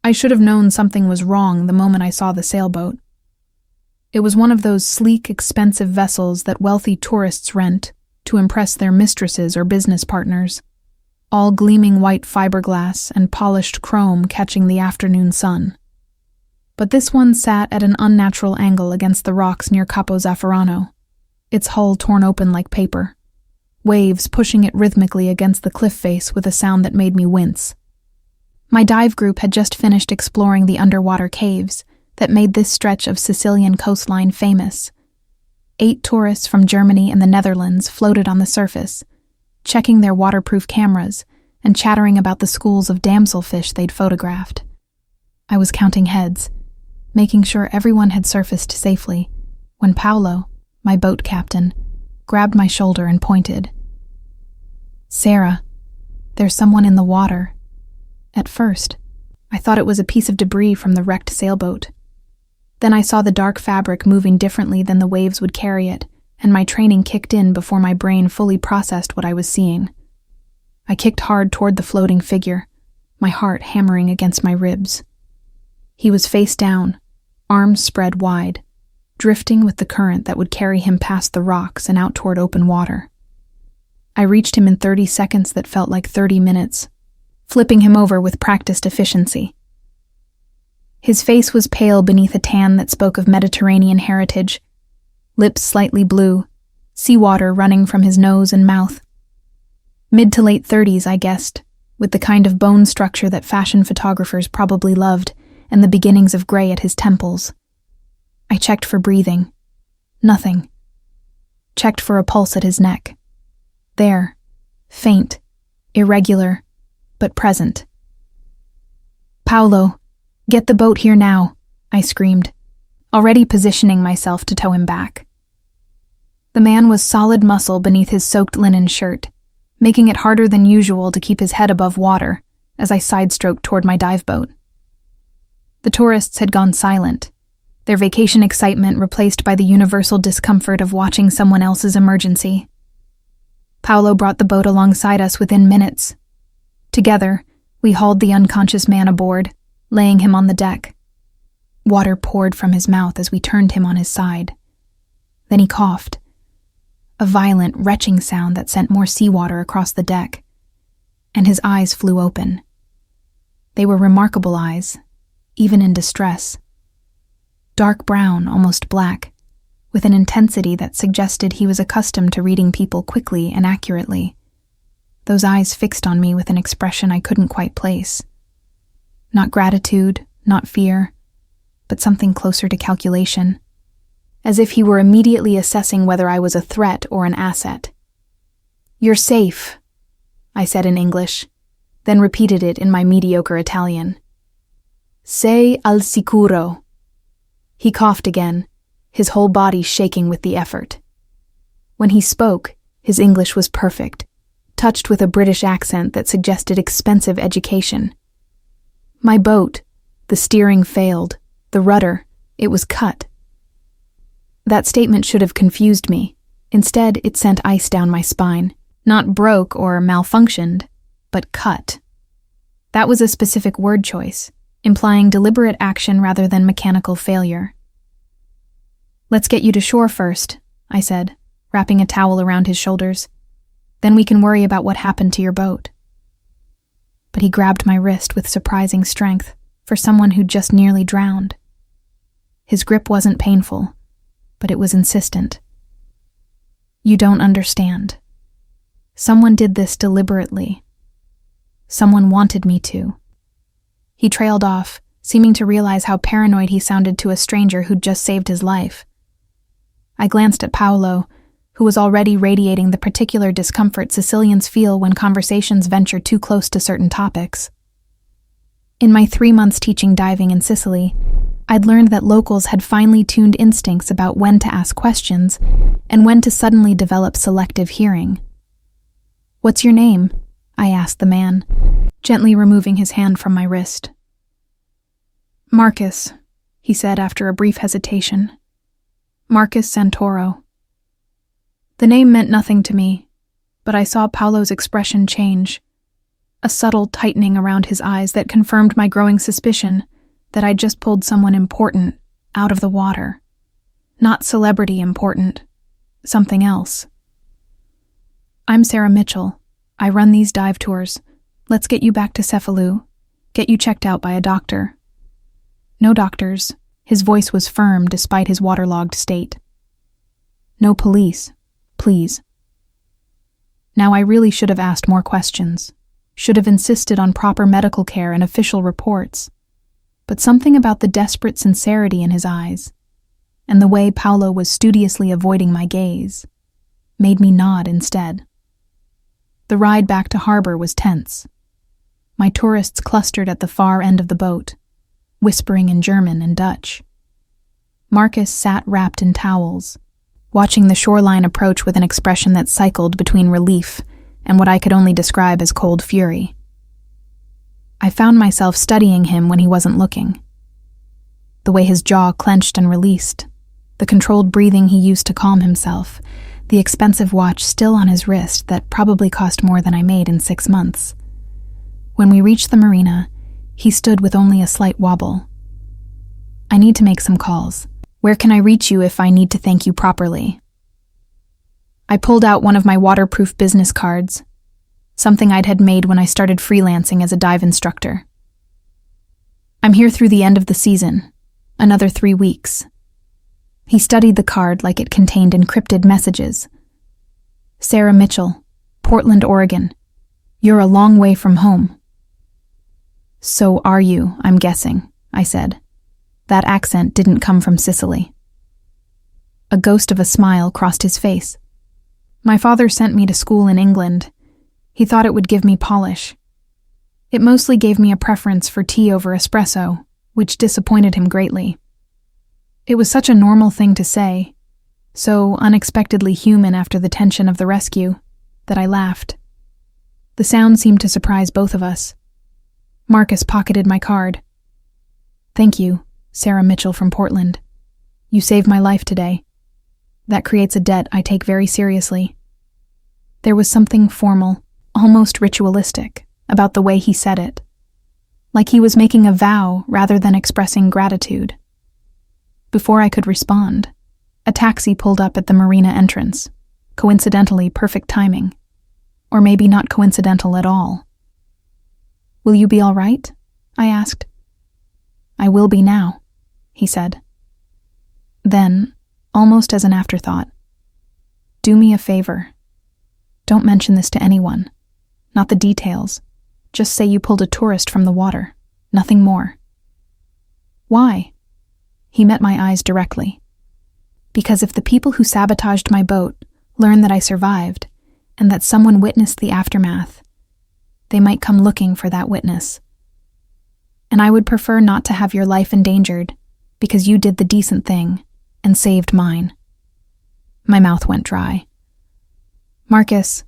I should have known something was wrong the moment I saw the sailboat. It was one of those sleek, expensive vessels that wealthy tourists rent to impress their mistresses or business partners, all gleaming white fiberglass and polished chrome catching the afternoon sun. But this one sat at an unnatural angle against the rocks near Capo Zafferano, its hull torn open like paper, waves pushing it rhythmically against the cliff face with a sound that made me wince. My dive group had just finished exploring the underwater caves that made this stretch of Sicilian coastline famous. 8 tourists from Germany and the Netherlands floated on the surface, checking their waterproof cameras and chattering about the schools of damselfish they'd photographed. I was counting heads, making sure everyone had surfaced safely, when Paolo, my boat captain, grabbed my shoulder and pointed. "Sarah, there's someone in the water." At first, I thought it was a piece of debris from the wrecked sailboat. Then I saw the dark fabric moving differently than the waves would carry it, and my training kicked in before my brain fully processed what I was seeing. I kicked hard toward the floating figure, my heart hammering against my ribs. He was face down, arms spread wide, drifting with the current that would carry him past the rocks and out toward open water. I reached him in 30 seconds that felt like 30 minutes, flipping him over with practiced efficiency. His face was pale beneath a tan that spoke of Mediterranean heritage, lips slightly blue, seawater running from his nose and mouth. Mid to late 30s, I guessed, with the kind of bone structure that fashion photographers probably loved, and the beginnings of gray at his temples. I checked for breathing. Nothing. Checked for a pulse at his neck. There, faint, irregular, but present. "Paolo, get the boat here now," I screamed, already positioning myself to tow him back. The man was solid muscle beneath his soaked linen shirt, making it harder than usual to keep his head above water as I side-stroked toward my dive boat. The tourists had gone silent, their vacation excitement replaced by the universal discomfort of watching someone else's emergency. Paolo brought the boat alongside us within minutes. Together, we hauled the unconscious man aboard, laying him on the deck. Water poured from his mouth as we turned him on his side. Then he coughed, a violent, retching sound that sent more seawater across the deck, and his eyes flew open. They were remarkable eyes, even in distress. Dark brown, almost black, with an intensity that suggested he was accustomed to reading people quickly and accurately. Those eyes fixed on me with an expression I couldn't quite place. Not gratitude, not fear, but something closer to calculation, as if he were immediately assessing whether I was a threat or an asset. "You're safe," I said in English, then repeated it in my mediocre Italian. "Sei al sicuro." He coughed again, his whole body shaking with the effort. When he spoke, his English was perfect, touched with a British accent that suggested expensive education. My boat, the steering failed, the rudder, it was cut. That statement should have confused me. Instead, it sent ice down my spine. Not broke or malfunctioned, but cut. That was a specific word choice, implying deliberate action rather than mechanical failure. "Let's get you to shore first," I said, wrapping a towel around his shoulders. "Then we can worry about what happened to your boat." But he grabbed my wrist with surprising strength for someone who'd just nearly drowned. His grip wasn't painful, but it was insistent. "You don't understand. Someone did this deliberately. Someone wanted me to." He trailed off, seeming to realize how paranoid he sounded to a stranger who'd just saved his life. I glanced at Paolo, who was already radiating the particular discomfort Sicilians feel when conversations venture too close to certain topics. In my 3 months teaching diving in Sicily, I'd learned that locals had finely tuned instincts about when to ask questions and when to suddenly develop selective hearing. "What's your name?" I asked the man, gently removing his hand from my wrist. "Marcus," he said after a brief hesitation. "Marcus Santoro." The name meant nothing to me, but I saw Paolo's expression change. a subtle tightening around his eyes that confirmed my growing suspicion that I'd just pulled someone important out of the water. Not celebrity important, something else. I'm Sarah Mitchell. I run these dive tours. Let's get you back to Cephalou. Get you checked out by a doctor. No doctors. His voice was firm despite his waterlogged state. No police, please. Now I really should have asked more questions, should have insisted on proper medical care and official reports, but something about the desperate sincerity in his eyes, and the way Paolo was studiously avoiding my gaze, made me nod instead. The ride back to harbor was tense. My tourists clustered at the far end of the boat, whispering in German and Dutch. Marcus sat wrapped in towels, watching the shoreline approach with an expression that cycled between relief and what I could only describe as cold fury. I found myself studying him when he wasn't looking. The way his jaw clenched and released, the controlled breathing he used to calm himself, the expensive watch still on his wrist that probably cost more than I made in 6 months. When we reached the marina, he stood with only a slight wobble. I need to make some calls. Where can I reach you if I need to thank you properly? I pulled out one of my waterproof business cards, something I'd had made when I started freelancing as a dive instructor. I'm here through the end of the season, another 3 weeks. He studied the card like it contained encrypted messages. Sarah Mitchell, Portland, Oregon. You're a long way from home. So are you, I'm guessing, I said. That accent didn't come from Sicily. A ghost of a smile crossed his face. My father sent me to school in England. He thought it would give me polish. It mostly gave me a preference for tea over espresso, which disappointed him greatly. It was such a normal thing to say, so unexpectedly human after the tension of the rescue, that I laughed. The sound seemed to surprise both of us. Marcus pocketed my card. Thank you, Sarah Mitchell from Portland. You saved my life today. That creates a debt I take very seriously. There was something formal, almost ritualistic, about the way he said it. Like he was making a vow rather than expressing gratitude. Before I could respond, a taxi pulled up at the marina entrance. Coincidentally, perfect timing. Or maybe not coincidental at all. Will you be all right? I asked. I will be now, he said. Then, almost as an afterthought, do me a favor. Don't mention this to anyone. Not the details. Just say you pulled a tourist from the water. Nothing more. Why? He met my eyes directly. Because if the people who sabotaged my boat learn that I survived, and that someone witnessed the aftermath, they might come looking for that witness. And I would prefer not to have your life endangered because you did the decent thing and saved mine. My mouth went dry. Marcus,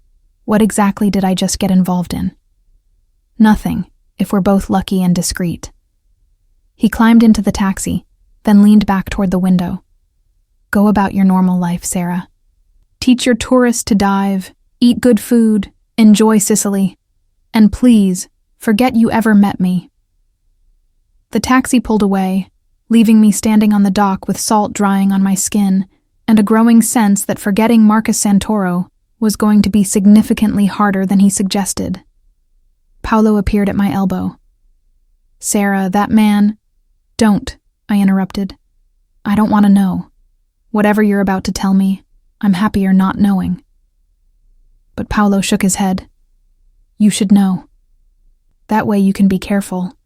what exactly did I just get involved in? Nothing, if we're both lucky and discreet. He climbed into the taxi, then leaned back toward the window. Go about your normal life, Sarah. Teach your tourists to dive, eat good food, enjoy Sicily, and please, forget you ever met me. The taxi pulled away, leaving me standing on the dock with salt drying on my skin and a growing sense that forgetting Marcus Santoro was going to be significantly harder than he suggested. Paolo appeared at my elbow. Sarah, that man... Don't, I interrupted. I don't want to know. Whatever you're about to tell me, I'm happier not knowing. But Paolo shook his head. You should know. That way you can be careful.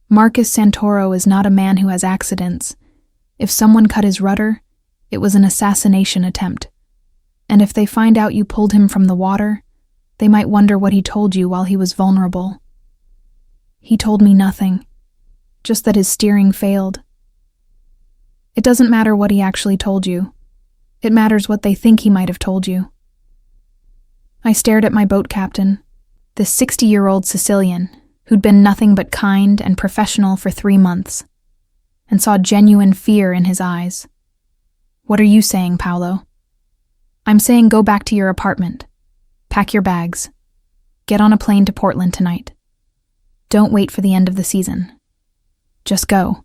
Marcus Santoro is not a man who has accidents. If someone cut his rudder, it was an assassination attempt. And if they find out you pulled him from the water, they might wonder what he told you while he was vulnerable. He told me nothing, just that his steering failed. It doesn't matter what he actually told you. It matters what they think he might have told you. I stared at my boat captain, this 60-year-old Sicilian, who'd been nothing but kind and professional for 3 months, and saw genuine fear in his eyes. What are you saying, Paolo? I'm saying go back to your apartment. Pack your bags. Get on a plane to Portland tonight. Don't wait for the end of the season. Just go.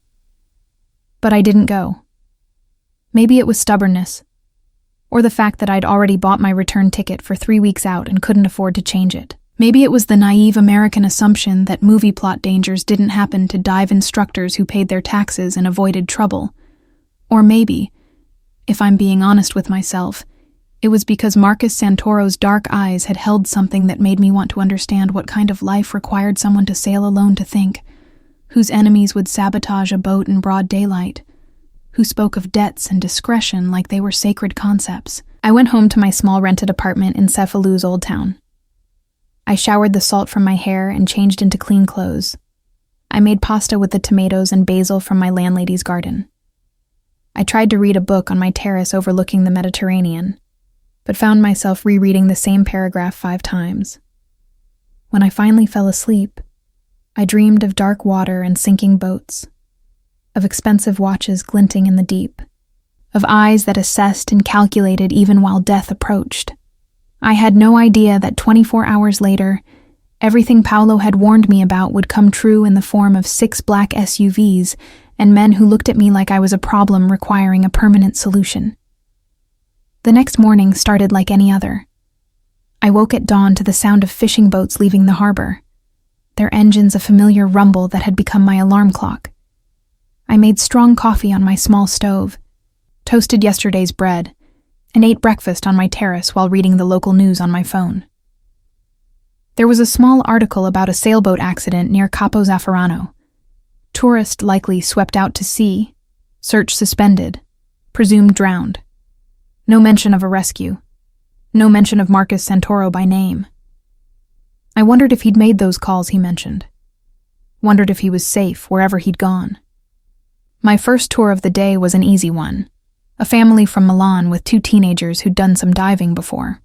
But I didn't go. Maybe it was stubbornness, or the fact that I'd already bought my return ticket for 3 weeks out and couldn't afford to change it. Maybe it was the naive American assumption that movie plot dangers didn't happen to dive instructors who paid their taxes and avoided trouble. Or maybe, if I'm being honest with myself, it was because Marcus Santoro's dark eyes had held something that made me want to understand what kind of life required someone to sail alone to think, whose enemies would sabotage a boat in broad daylight, who spoke of debts and discretion like they were sacred concepts. I went home to my small rented apartment in Cefalu's Old Town. I showered the salt from my hair and changed into clean clothes. I made pasta with the tomatoes and basil from my landlady's garden. I tried to read a book on my terrace overlooking the Mediterranean, but found myself rereading the same paragraph 5 times. When I finally fell asleep, I dreamed of dark water and sinking boats, of expensive watches glinting in the deep, of eyes that assessed and calculated even while death approached. I had no idea that 24 hours later, everything Paolo had warned me about would come true in the form of 6 black SUVs and men who looked at me like I was a problem requiring a permanent solution. The next morning started like any other. I woke at dawn to the sound of fishing boats leaving the harbor, their engines a familiar rumble that had become my alarm clock. I made strong coffee on my small stove, toasted yesterday's bread, and ate breakfast on my terrace while reading the local news on my phone. There was a small article about a sailboat accident near Capo Zafferano. Tourist likely swept out to sea, search suspended, presumed drowned. No mention of a rescue. No mention of Marcus Santoro by name. I wondered if he'd made those calls he mentioned. Wondered if he was safe wherever he'd gone. My first tour of the day was an easy one. A family from Milan with 2 teenagers who'd done some diving before.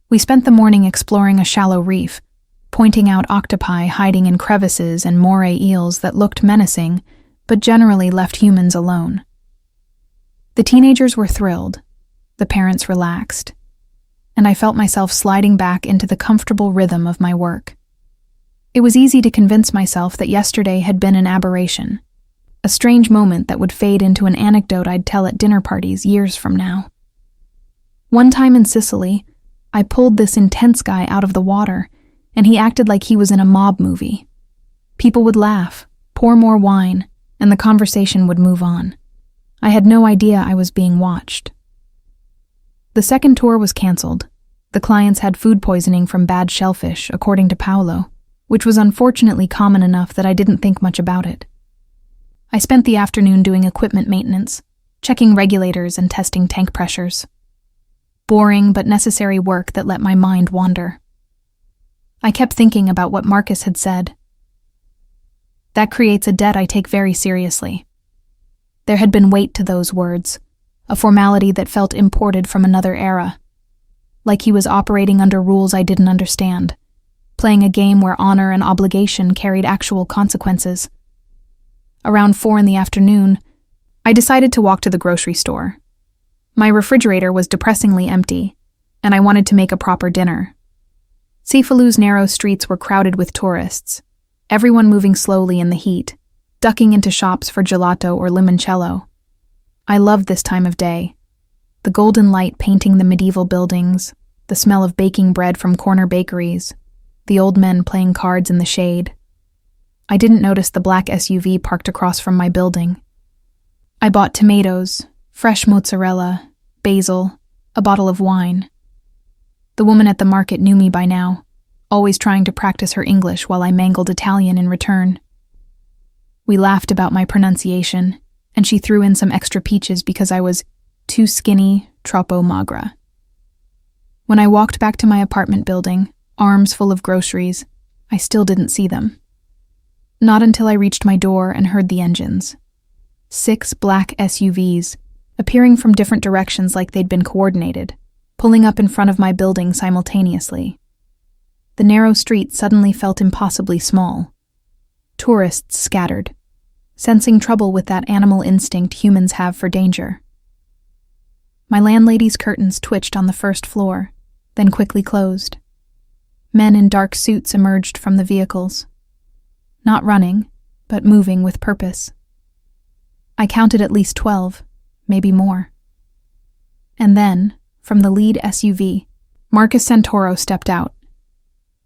We spent the morning exploring a shallow reef, pointing out octopi hiding in crevices and moray eels that looked menacing, but generally left humans alone. The teenagers were thrilled, the parents relaxed, and I felt myself sliding back into the comfortable rhythm of my work. It was easy to convince myself that yesterday had been an aberration, a strange moment that would fade into an anecdote I'd tell at dinner parties years from now. One time in Sicily, I pulled this intense guy out of the water, and he acted like he was in a mob movie. People would laugh, pour more wine, and the conversation would move on. I had no idea I was being watched. The second tour was canceled. The clients had food poisoning from bad shellfish, according to Paolo, which was unfortunately common enough that I didn't think much about it. I spent the afternoon doing equipment maintenance, checking regulators and testing tank pressures. Boring but necessary work that let my mind wander. I kept thinking about what Marcus had said. That creates a debt I take very seriously. There had been weight to those words, a formality that felt imported from another era. Like he was operating under rules I didn't understand, playing a game where honor and obligation carried actual consequences. Around 4 in the afternoon, I decided to walk to the grocery store. My refrigerator was depressingly empty, and I wanted to make a proper dinner. Cefalu's narrow streets were crowded with tourists, everyone moving slowly in the heat, ducking into shops for gelato or limoncello. I loved this time of day. The golden light painting the medieval buildings, the smell of baking bread from corner bakeries, the old men playing cards in the shade. I didn't notice the black SUV parked across from my building. I bought tomatoes, fresh mozzarella, basil, a bottle of wine. The woman at the market knew me by now, always trying to practice her English while I mangled Italian in return. We laughed about my pronunciation, and she threw in some extra peaches because I was too skinny, troppo magra. When I walked back to my apartment building, arms full of groceries, I still didn't see them. Not until I reached my door and heard the engines. 6 black SUVs, appearing from different directions like they'd been coordinated, pulling up in front of my building simultaneously. The narrow street suddenly felt impossibly small. Tourists scattered, sensing trouble with that animal instinct humans have for danger. My landlady's curtains twitched on the first floor, then quickly closed. Men in dark suits emerged from the vehicles. Not running, but moving with purpose. I counted at least 12, maybe more. And then, from the lead SUV, Marcus Santoro stepped out.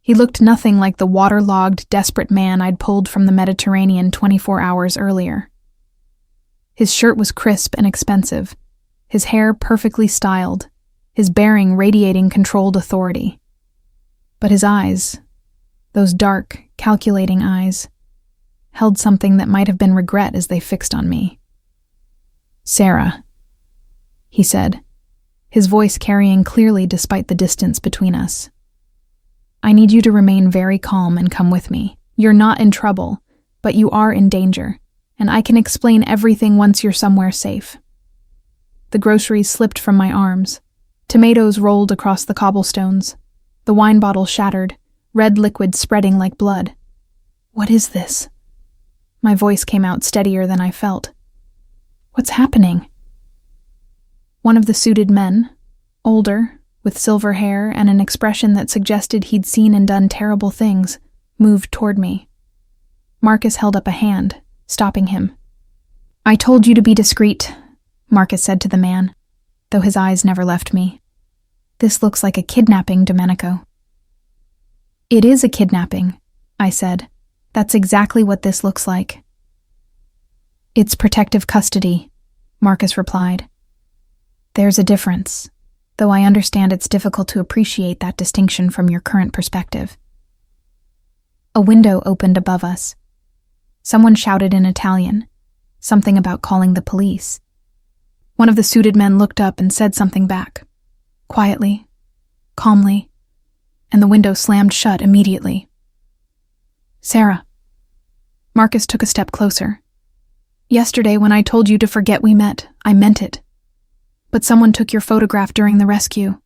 He looked nothing like the waterlogged, desperate man I'd pulled from the Mediterranean 24 hours earlier. His shirt was crisp and expensive, his hair perfectly styled, his bearing radiating controlled authority. But his eyes, those dark, calculating eyes, held something that might have been regret as they fixed on me. "Sarah," he said, his voice carrying clearly despite the distance between us. "I need you to remain very calm and come with me. You're not in trouble, but you are in danger, and I can explain everything once you're somewhere safe." The groceries slipped from my arms. Tomatoes rolled across the cobblestones. The wine bottle shattered, red liquid spreading like blood. "What is this?" My voice came out steadier than I felt. "What's happening?" One of the suited men, older, with silver hair and an expression that suggested he'd seen and done terrible things, moved toward me. Marcus held up a hand, stopping him. "I told you to be discreet," Marcus said to the man, though his eyes never left me. "This looks like a kidnapping, Domenico." "It is a kidnapping," I said. "That's exactly what this looks like." "It's protective custody," Marcus replied. "There's a difference, though I understand it's difficult to appreciate that distinction from your current perspective." A window opened above us. Someone shouted in Italian, something about calling the police. One of the suited men looked up and said something back, quietly, calmly, and the window slammed shut immediately. "Sarah." Marcus took a step closer. "Yesterday when I told you to forget we met, I meant it. But someone took your photograph during the rescue.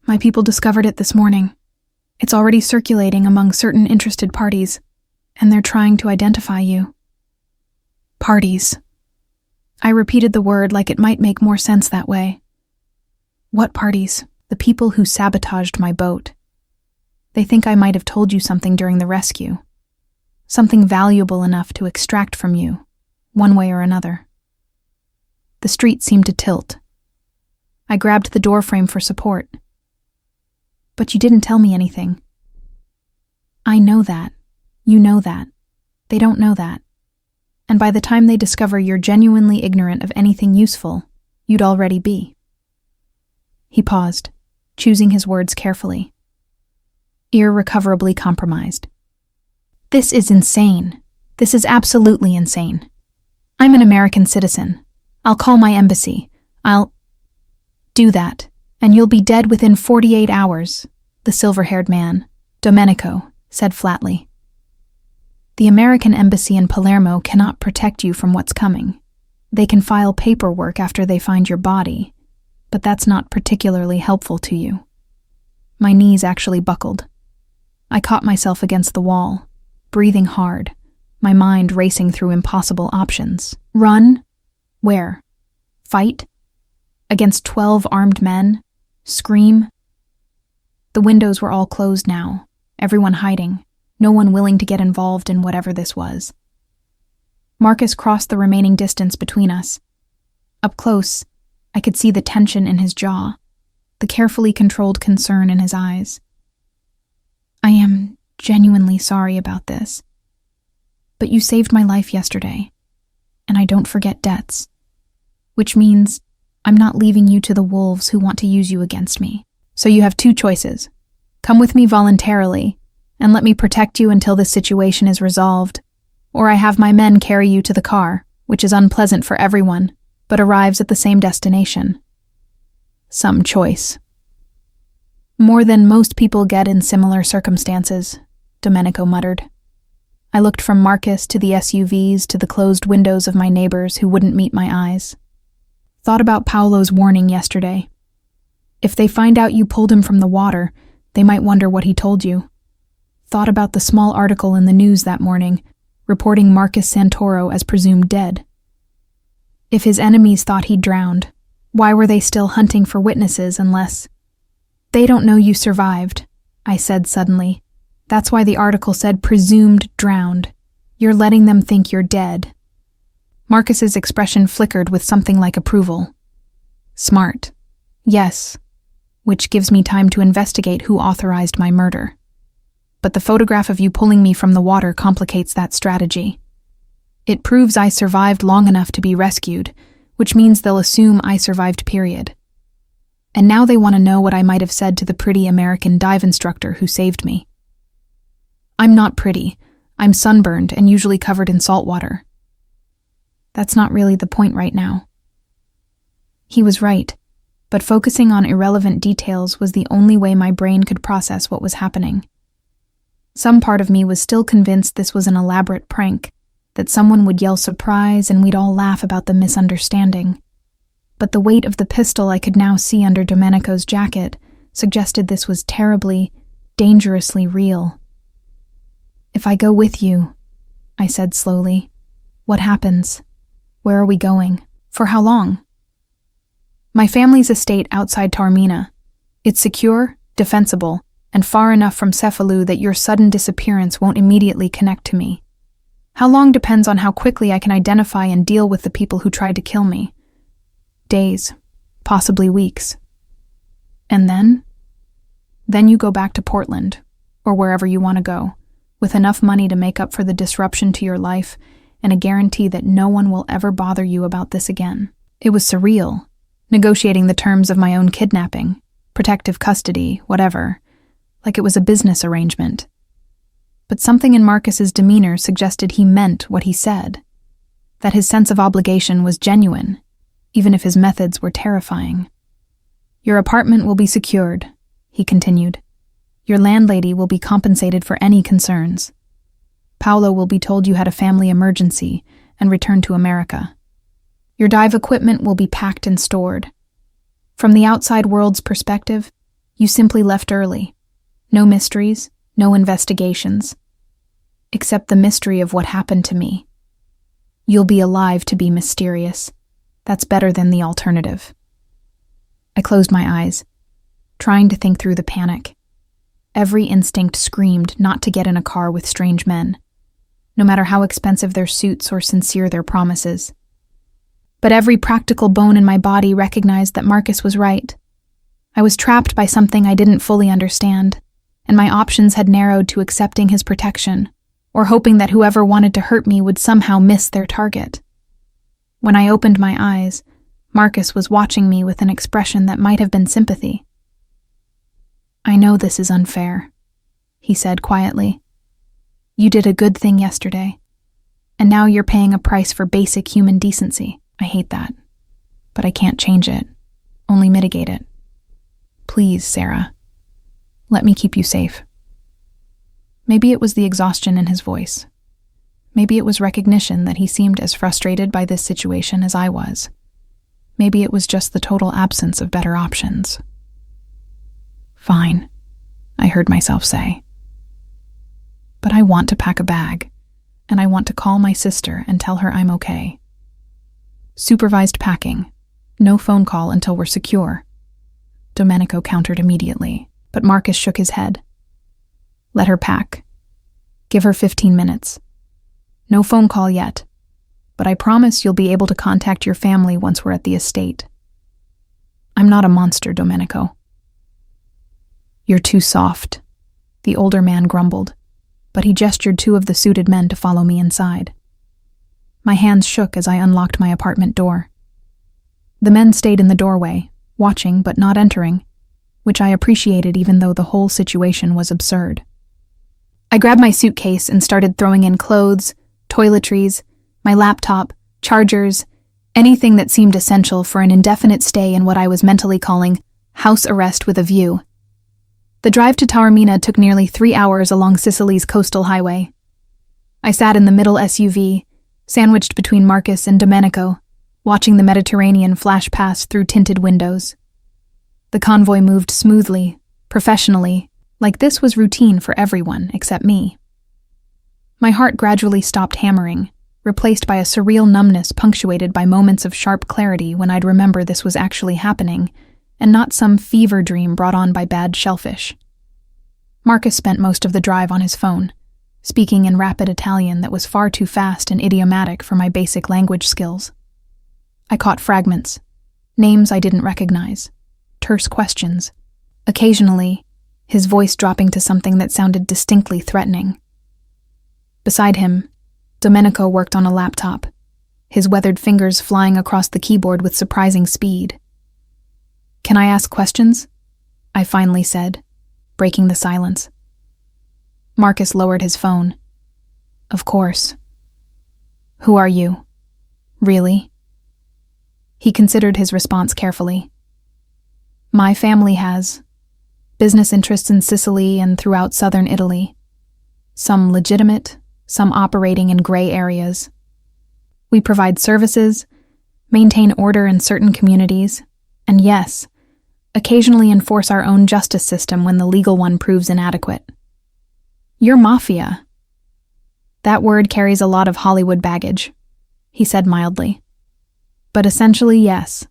My people discovered it this morning. It's already circulating among certain interested parties, and they're trying to identify you." "Parties." I repeated the word like it might make more sense that way. "What parties?" "The people who sabotaged my boat. They think I might have told you something during the rescue. Something valuable enough to extract from you, one way or another." The street seemed to tilt. I grabbed the doorframe for support. "But you didn't tell me anything." "I know that. You know that. They don't know that. And by the time they discover you're genuinely ignorant of anything useful, you'd already be." He paused, choosing his words carefully. "Irrecoverably compromised." "This is insane. This is absolutely insane. I'm an American citizen. I'll call my embassy. I'll..." "Do that, and you'll be dead within 48 hours, the silver-haired man, Domenico, said flatly. "The American embassy in Palermo cannot protect you from what's coming. They can file paperwork after they find your body, but that's not particularly helpful to you." My knees actually buckled. I caught myself against the wall, breathing hard, my mind racing through impossible options. Run? Where? Fight? Against 12 armed men? Scream? The windows were all closed now, everyone hiding, no one willing to get involved in whatever this was. Marcus crossed the remaining distance between us. Up close, I could see the tension in his jaw, the carefully controlled concern in his eyes. "I am genuinely sorry about this. But you saved my life yesterday, and I don't forget debts. Which means I'm not leaving you to the wolves who want to use you against me. So you have two choices. Come with me voluntarily, and let me protect you until this situation is resolved, or I have my men carry you to the car, which is unpleasant for everyone, but arrives at the same destination." Some choice. "More than most people get in similar circumstances," Domenico muttered. I looked from Marcus to the SUVs to the closed windows of my neighbors who wouldn't meet my eyes. Thought about Paolo's warning yesterday. If they find out you pulled him from the water, they might wonder what he told you. Thought about the small article in the news that morning, reporting Marcus Santoro as presumed dead. If his enemies thought he'd drowned, why were they still hunting for witnesses unless... They don't know you survived, I said suddenly. That's why the article said presumed drowned. You're letting them think you're dead. Marcus's expression flickered with something like approval. Smart. Yes. Which gives me time to investigate who authorized my murder. But the photograph of you pulling me from the water complicates that strategy. It proves I survived long enough to be rescued, which means they'll assume I survived, period. And now they want to know what I might have said to the pretty American dive instructor who saved me. I'm not pretty. I'm sunburned and usually covered in salt water. That's not really the point right now. He was right, but focusing on irrelevant details was the only way my brain could process what was happening. Some part of me was still convinced this was an elaborate prank, that someone would yell surprise and we'd all laugh about the misunderstanding. But the weight of the pistol I could now see under Domenico's jacket suggested this was terribly, dangerously real. If I go with you, I said slowly, what happens? Where are we going? For how long? My family's estate outside Taormina. It's secure, defensible, and far enough from Cefalù that your sudden disappearance won't immediately connect to me. How long depends on how quickly I can identify and deal with the people who tried to kill me. Days, possibly weeks. And then? Then you go back to Portland, or wherever you want to go, with enough money to make up for the disruption to your life and a guarantee that no one will ever bother you about this again. It was surreal, negotiating the terms of my own kidnapping, protective custody, whatever, like it was a business arrangement. But something in Marcus's demeanor suggested he meant what he said, that his sense of obligation was genuine, even if his methods were terrifying. Your apartment will be secured, he continued. Your landlady will be compensated for any concerns. Paolo will be told you had a family emergency and returned to America. Your dive equipment will be packed and stored. From the outside world's perspective, you simply left early. No mysteries, no investigations. Except the mystery of what happened to me. You'll be alive to be mysterious. That's better than the alternative. I closed my eyes, trying to think through the panic. Every instinct screamed not to get in a car with strange men, no matter how expensive their suits or sincere their promises. But every practical bone in my body recognized that Marcus was right. I was trapped by something I didn't fully understand, and my options had narrowed to accepting his protection, or hoping that whoever wanted to hurt me would somehow miss their target. When I opened my eyes, Marcus was watching me with an expression that might have been sympathy. I know this is unfair, he said quietly. You did a good thing yesterday, and now you're paying a price for basic human decency. I hate that, but I can't change it, only mitigate it. Please, Sarah, let me keep you safe. Maybe it was the exhaustion in his voice. Maybe it was recognition that he seemed as frustrated by this situation as I was. Maybe it was just the total absence of better options. Fine, I heard myself say. But I want to pack a bag, and I want to call my sister and tell her I'm okay. Supervised packing. No phone call until we're secure. Domenico countered immediately, but Marcus shook his head. Let her pack. Give her 15 minutes. No phone call yet, but I promise you'll be able to contact your family once we're at the estate. I'm not a monster, Domenico. You're too soft, the older man grumbled, but he gestured two of the suited men to follow me inside. My hands shook as I unlocked my apartment door. The men stayed in the doorway, watching but not entering, which I appreciated even though the whole situation was absurd. I grabbed my suitcase and started throwing in clothes, toiletries, my laptop, chargers, anything that seemed essential for an indefinite stay in what I was mentally calling house arrest with a view. The drive to Taormina took nearly 3 hours along Sicily's coastal highway. I sat in the middle SUV, sandwiched between Marcus and Domenico, watching the Mediterranean flash past through tinted windows. The convoy moved smoothly, professionally, like this was routine for everyone except me. My heart gradually stopped hammering, replaced by a surreal numbness punctuated by moments of sharp clarity when I'd remember this was actually happening, and not some fever dream brought on by bad shellfish. Marcus spent most of the drive on his phone, speaking in rapid Italian that was far too fast and idiomatic for my basic language skills. I caught fragments, names I didn't recognize, terse questions. Occasionally, his voice dropping to something that sounded distinctly threatening. Beside him, Domenico worked on a laptop, his weathered fingers flying across the keyboard with surprising speed. "Can I ask questions?" I finally said, breaking the silence. Marcus lowered his phone. "Of course." "Who are you? Really?" He considered his response carefully. "My family has business interests in Sicily and throughout southern Italy. Some legitimate, some operating in gray areas. We provide services, maintain order in certain communities, and yes, occasionally enforce our own justice system when the legal one proves inadequate." "You're Mafia." "That word carries a lot of Hollywood baggage," he said mildly. "But essentially, yes.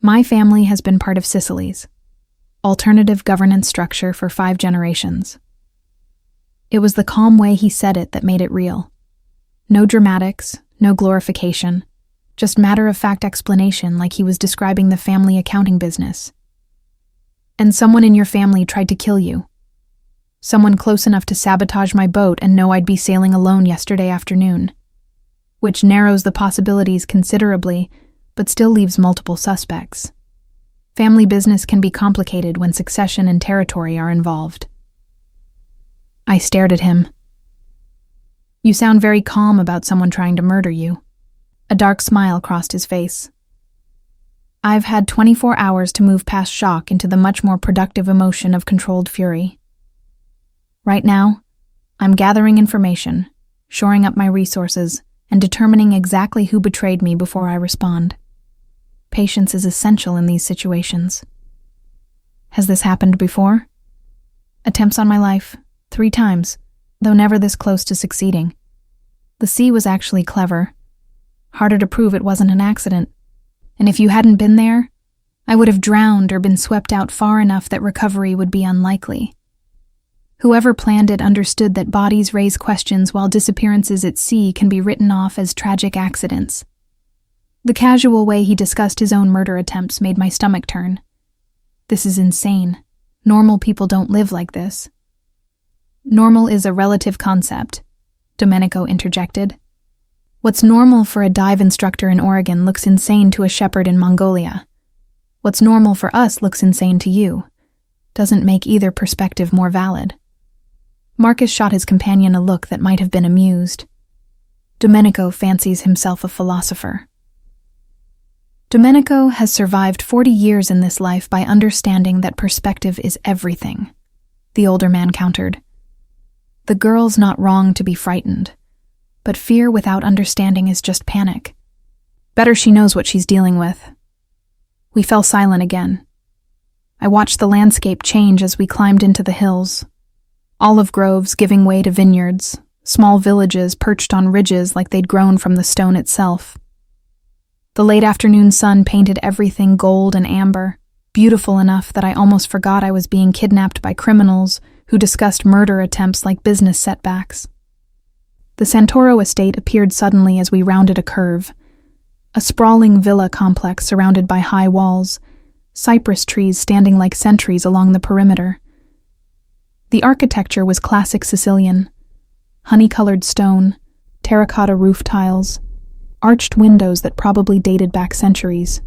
My family has been part of Sicily's alternative governance structure for 5 generations. It was the calm way he said it that made it real. No dramatics, no glorification, just matter-of-fact explanation like he was describing the family accounting business. "And someone in your family tried to kill you. Someone close enough to sabotage my boat and know I'd be sailing alone yesterday afternoon. Which narrows the possibilities considerably, but still leaves multiple suspects. Family business can be complicated when succession and territory are involved." I stared at him. "You sound very calm about someone trying to murder you." A dark smile crossed his face. "I've had 24 hours to move past shock into the much more productive emotion of controlled fury. Right now, I'm gathering information, shoring up my resources, and determining exactly who betrayed me before I respond. Patience is essential in these situations." "Has this happened before?" "Attempts on my life, 3 times, though never this close to succeeding. The sea was actually clever. Harder to prove it wasn't an accident. And if you hadn't been there, I would have drowned or been swept out far enough that recovery would be unlikely. Whoever planned it understood that bodies raise questions while disappearances at sea can be written off as tragic accidents." The casual way he discussed his own murder attempts made my stomach turn. "This is insane. Normal people don't live like this." "Normal is a relative concept," Domenico interjected. "What's normal for a dive instructor in Oregon looks insane to a shepherd in Mongolia. What's normal for us looks insane to you. Doesn't make either perspective more valid." Marcus shot his companion a look that might have been amused. Domenico fancies himself a philosopher. Domenico has survived 40 years in this life by understanding that perspective is everything, the older man countered. The girl's not wrong to be frightened, but fear without understanding is just panic. Better she knows what she's dealing with. We fell silent again. I watched the landscape change as we climbed into the hills. Olive groves giving way to vineyards, small villages perched on ridges like they'd grown from the stone itself. The late afternoon sun painted everything gold and amber, beautiful enough that I almost forgot I was being kidnapped by criminals who discussed murder attempts like business setbacks. The Santoro estate appeared suddenly as we rounded a curve, a sprawling villa complex surrounded by high walls, cypress trees standing like sentries along the perimeter. The architecture was classic Sicilian, honey-colored stone, terracotta roof tiles, arched windows that probably dated back centuries.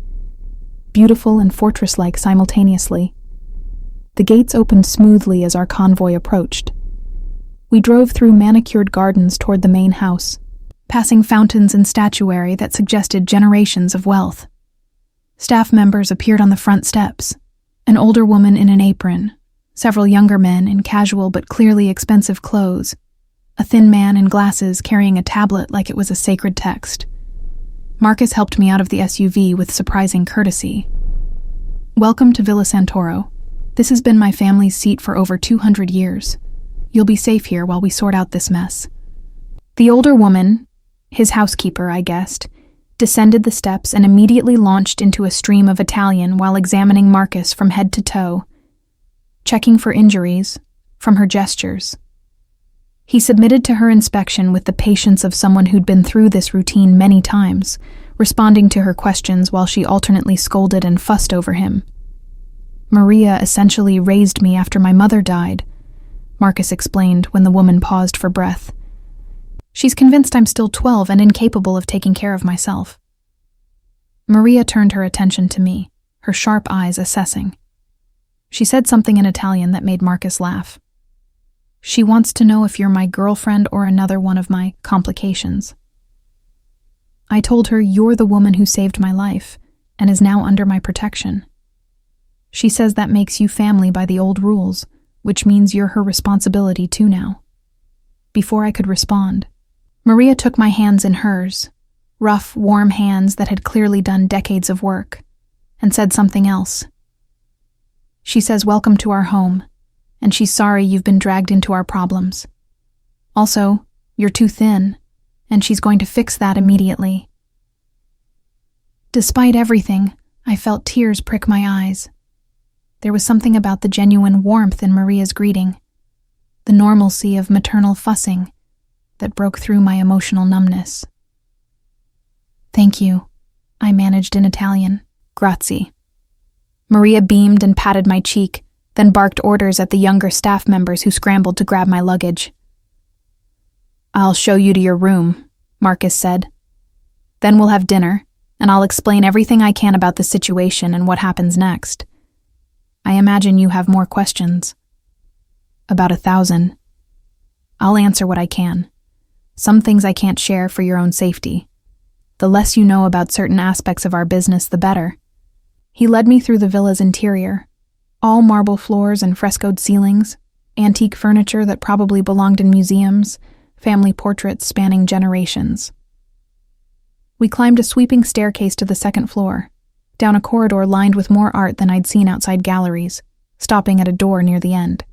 Beautiful and fortress-like simultaneously. The gates opened smoothly as our convoy approached. We drove through manicured gardens toward the main house, passing fountains and statuary that suggested generations of wealth. Staff members appeared on the front steps, an older woman in an apron, several younger men in casual but clearly expensive clothes, a thin man in glasses carrying a tablet like it was a sacred text. Marcus helped me out of the SUV with surprising courtesy. "Welcome to Villa Santoro. This has been my family's seat for over 200 years. You'll be safe here while we sort out this mess." The older woman, his housekeeper, I guessed, descended the steps and immediately launched into a stream of Italian while examining Marcus from head to toe, checking for injuries, from her gestures. He submitted to her inspection with the patience of someone who'd been through this routine many times, responding to her questions while she alternately scolded and fussed over him. "Maria essentially raised me after my mother died," Marcus explained when the woman paused for breath. "She's convinced I'm still 12 and incapable of taking care of myself." Maria turned her attention to me, her sharp eyes assessing. She said something in Italian that made Marcus laugh. "She wants to know if you're my girlfriend or another one of my complications." I told her you're the woman who saved my life and is now under my protection. She says that makes you family by the old rules, which means you're her responsibility too now. Before I could respond, Maria took my hands in hers, rough, warm hands that had clearly done decades of work, and said something else. She says welcome to our home, and she's sorry you've been dragged into our problems. Also, you're too thin, and she's going to fix that immediately. Despite everything, I felt tears prick my eyes. There was something about the genuine warmth in Maria's greeting, the normalcy of maternal fussing, that broke through my emotional numbness. "Thank you," I managed in Italian. "Grazie." Maria beamed and patted my cheek, then barked orders at the younger staff members who scrambled to grab my luggage. "I'll show you to your room," Marcus said. "Then we'll have dinner, and I'll explain everything I can about the situation and what happens next. I imagine you have more questions." "About 1,000. I'll answer what I can. Some things I can't share for your own safety. The less you know about certain aspects of our business, the better." He led me through the villa's interior, all marble floors and frescoed ceilings, antique furniture that probably belonged in museums, family portraits spanning generations. We climbed a sweeping staircase to the second floor, down a corridor lined with more art than I'd seen outside galleries, stopping at a door near the end.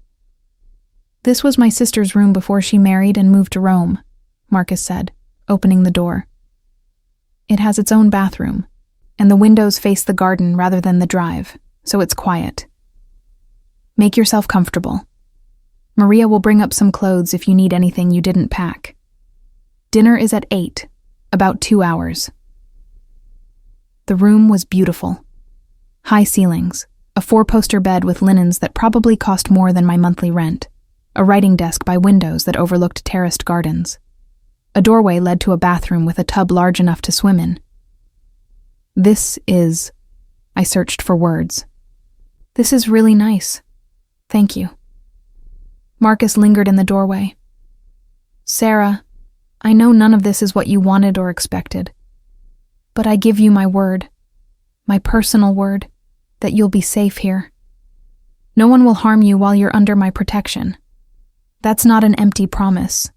"This was my sister's room before she married and moved to Rome," Marcus said, opening the door. "It has its own bathroom, and the windows face the garden rather than the drive, so it's quiet. Make yourself comfortable. Maria will bring up some clothes if you need anything you didn't pack. Dinner is at 8, about 2 hours." The room was beautiful. High ceilings, a 4-poster bed with linens that probably cost more than my monthly rent, a writing desk by windows that overlooked terraced gardens. A doorway led to a bathroom with a tub large enough to swim in. I searched for words. "This is really nice. Thank you." Marcus lingered in the doorway. "Sarah, I know none of this is what you wanted or expected. But I give you my word, my personal word, that you'll be safe here. No one will harm you while you're under my protection. That's not an empty promise.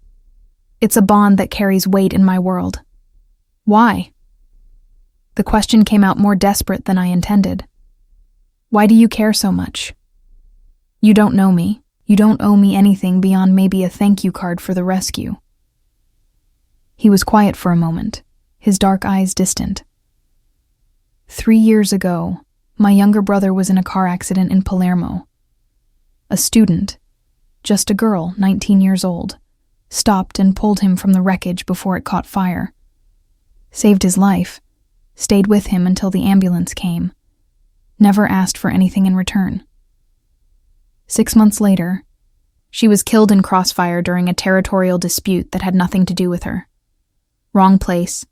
It's a bond that carries weight in my world." "Why?" The question came out more desperate than I intended. "Why do you care so much? You don't know me. You don't owe me anything beyond maybe a thank you card for the rescue." He was quiet for a moment, his dark eyes distant. 3 years ago, my younger brother was in a car accident in Palermo. A student, just a girl, 19 years old, stopped and pulled him from the wreckage before it caught fire. Saved his life, stayed with him until the ambulance came, never asked for anything in return. 6 months later, she was killed in crossfire during a territorial dispute that had nothing to do with her. Wrong place,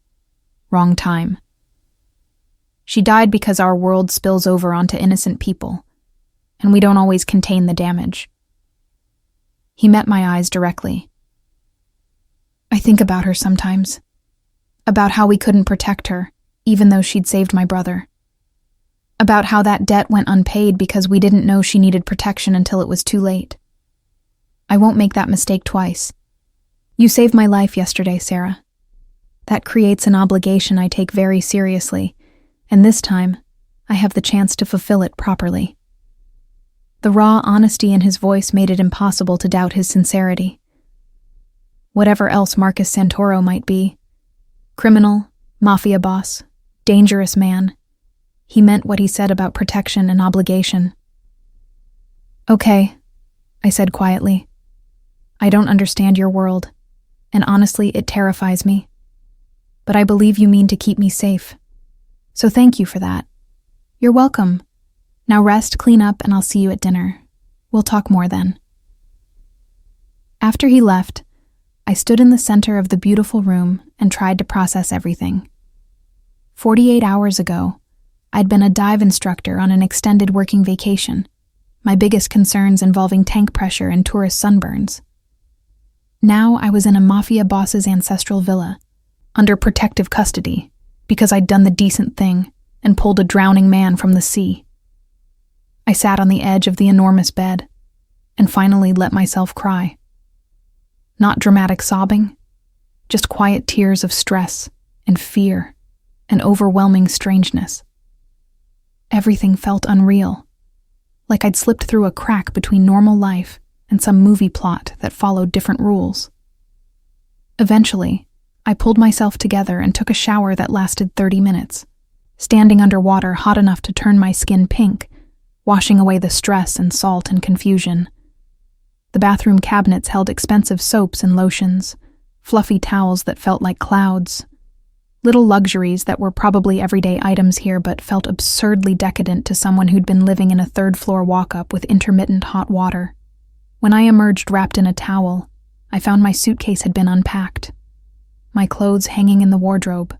wrong time. She died because our world spills over onto innocent people, and we don't always contain the damage. He met my eyes directly. "I think about her sometimes, about how we couldn't protect her, even though she'd saved my brother. About how that debt went unpaid because we didn't know she needed protection until it was too late. I won't make that mistake twice. You saved my life yesterday, Sarah. That creates an obligation I take very seriously, and this time, I have the chance to fulfill it properly." The raw honesty in his voice made it impossible to doubt his sincerity. Whatever else Marcus Santoro might be, criminal, mafia boss, dangerous man, he meant what he said about protection and obligation. "Okay," I said quietly. I don't understand your world, and honestly, it terrifies me. But I believe you mean to keep me safe. So thank you for that. You're welcome. Now rest, clean up, and I'll see you at dinner. We'll talk more then. After he left, I stood in the center of the beautiful room and tried to process everything. 48 hours ago, I'd been a dive instructor on an extended working vacation, my biggest concerns involving tank pressure and tourist sunburns. Now I was in a Mafia boss's ancestral villa, under protective custody, because I'd done the decent thing and pulled a drowning man from the sea. I sat on the edge of the enormous bed and finally let myself cry. Not dramatic sobbing, just quiet tears of stress and fear and overwhelming strangeness. Everything felt unreal, like I'd slipped through a crack between normal life and some movie plot that followed different rules. Eventually, I pulled myself together and took a shower that lasted 30 minutes, standing under water hot enough to turn my skin pink, washing away the stress and salt and confusion. The bathroom cabinets held expensive soaps and lotions, fluffy towels that felt like clouds, little luxuries that were probably everyday items here but felt absurdly decadent to someone who'd been living in a third-floor walk-up with intermittent hot water. When I emerged wrapped in a towel, I found my suitcase had been unpacked, my clothes hanging in the wardrobe,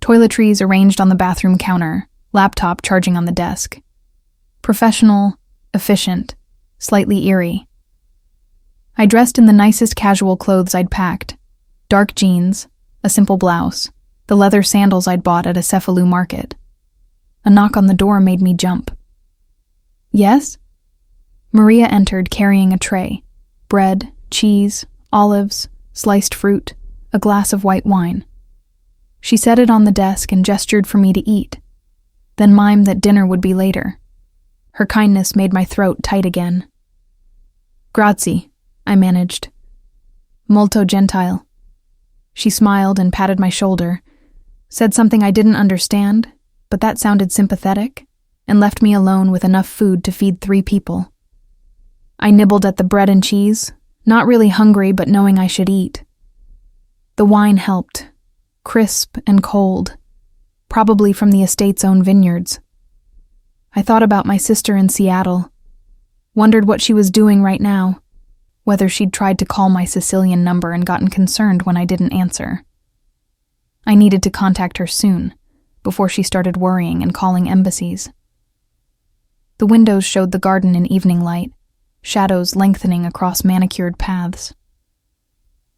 toiletries arranged on the bathroom counter, laptop charging on the desk. Professional, efficient, slightly eerie. I dressed in the nicest casual clothes I'd packed, dark jeans, a simple blouse, the leather sandals I'd bought at a Cephalou market. A knock on the door made me jump. Yes? Maria entered carrying a tray, bread, cheese, olives, sliced fruit, a glass of white wine. She set it on the desk and gestured for me to eat, then mimed that dinner would be later. Her kindness made my throat tight again. Grazie, I managed. Molto gentile. She smiled and patted my shoulder, said something I didn't understand, but that sounded sympathetic, and left me alone with enough food to feed 3 people. I nibbled at the bread and cheese, not really hungry but knowing I should eat. The wine helped, crisp and cold, probably from the estate's own vineyards. I thought about my sister in Seattle, wondered what she was doing right now, whether she'd tried to call my Sicilian number and gotten concerned when I didn't answer. I needed to contact her soon, before she started worrying and calling embassies. The windows showed the garden in evening light, shadows lengthening across manicured paths.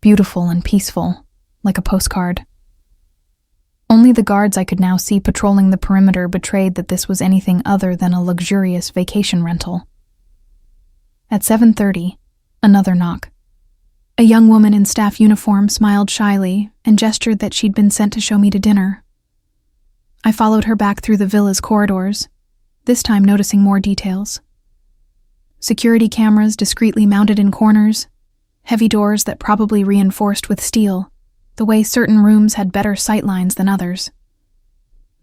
Beautiful and peaceful, like a postcard. Only the guards I could now see patrolling the perimeter betrayed that this was anything other than a luxurious vacation rental. At 7:30, another knock. A young woman in staff uniform smiled shyly and gestured that she'd been sent to show me to dinner. I followed her back through the villa's corridors, this time noticing more details. Security cameras discreetly mounted in corners, heavy doors that probably reinforced with steel, the way certain rooms had better sightlines than others.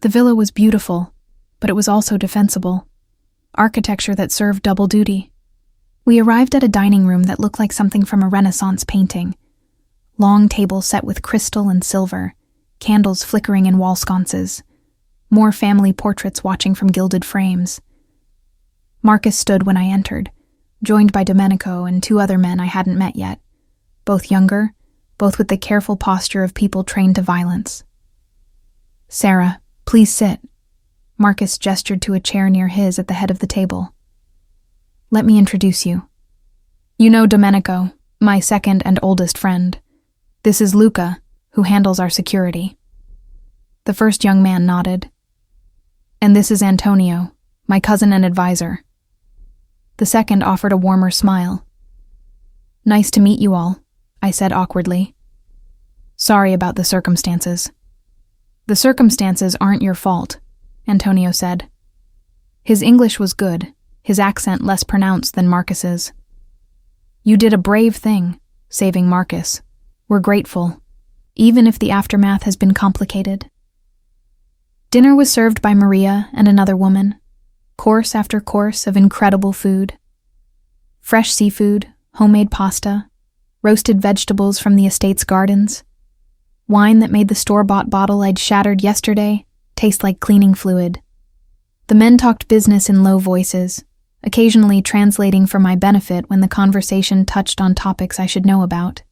The villa was beautiful, but it was also defensible, architecture that served double duty. We arrived at a dining room that looked like something from a Renaissance painting. Long tables set with crystal and silver, candles flickering in wall sconces, more family portraits watching from gilded frames. Marcus stood when I entered, joined by Domenico and 2 other men I hadn't met yet, both younger, both with the careful posture of people trained to violence. Sarah, please sit. Marcus gestured to a chair near his at the head of the table. Let me introduce you. You know Domenico, my second and oldest friend. This is Luca, who handles our security. The first young man nodded. And this is Antonio, my cousin and advisor. The second offered a warmer smile. Nice to meet you all, I said awkwardly. Sorry about the circumstances. The circumstances aren't your fault, Antonio said. His English was good, his accent less pronounced than Marcus's. You did a brave thing, saving Marcus. We're grateful, even if the aftermath has been complicated. Dinner was served by Maria and another woman, course after course of incredible food. Fresh seafood, homemade pasta, roasted vegetables from the estate's gardens. Wine that made the store-bought bottle I'd shattered yesterday taste like cleaning fluid. The men talked business in low voices, occasionally translating for my benefit when the conversation touched on topics I should know about.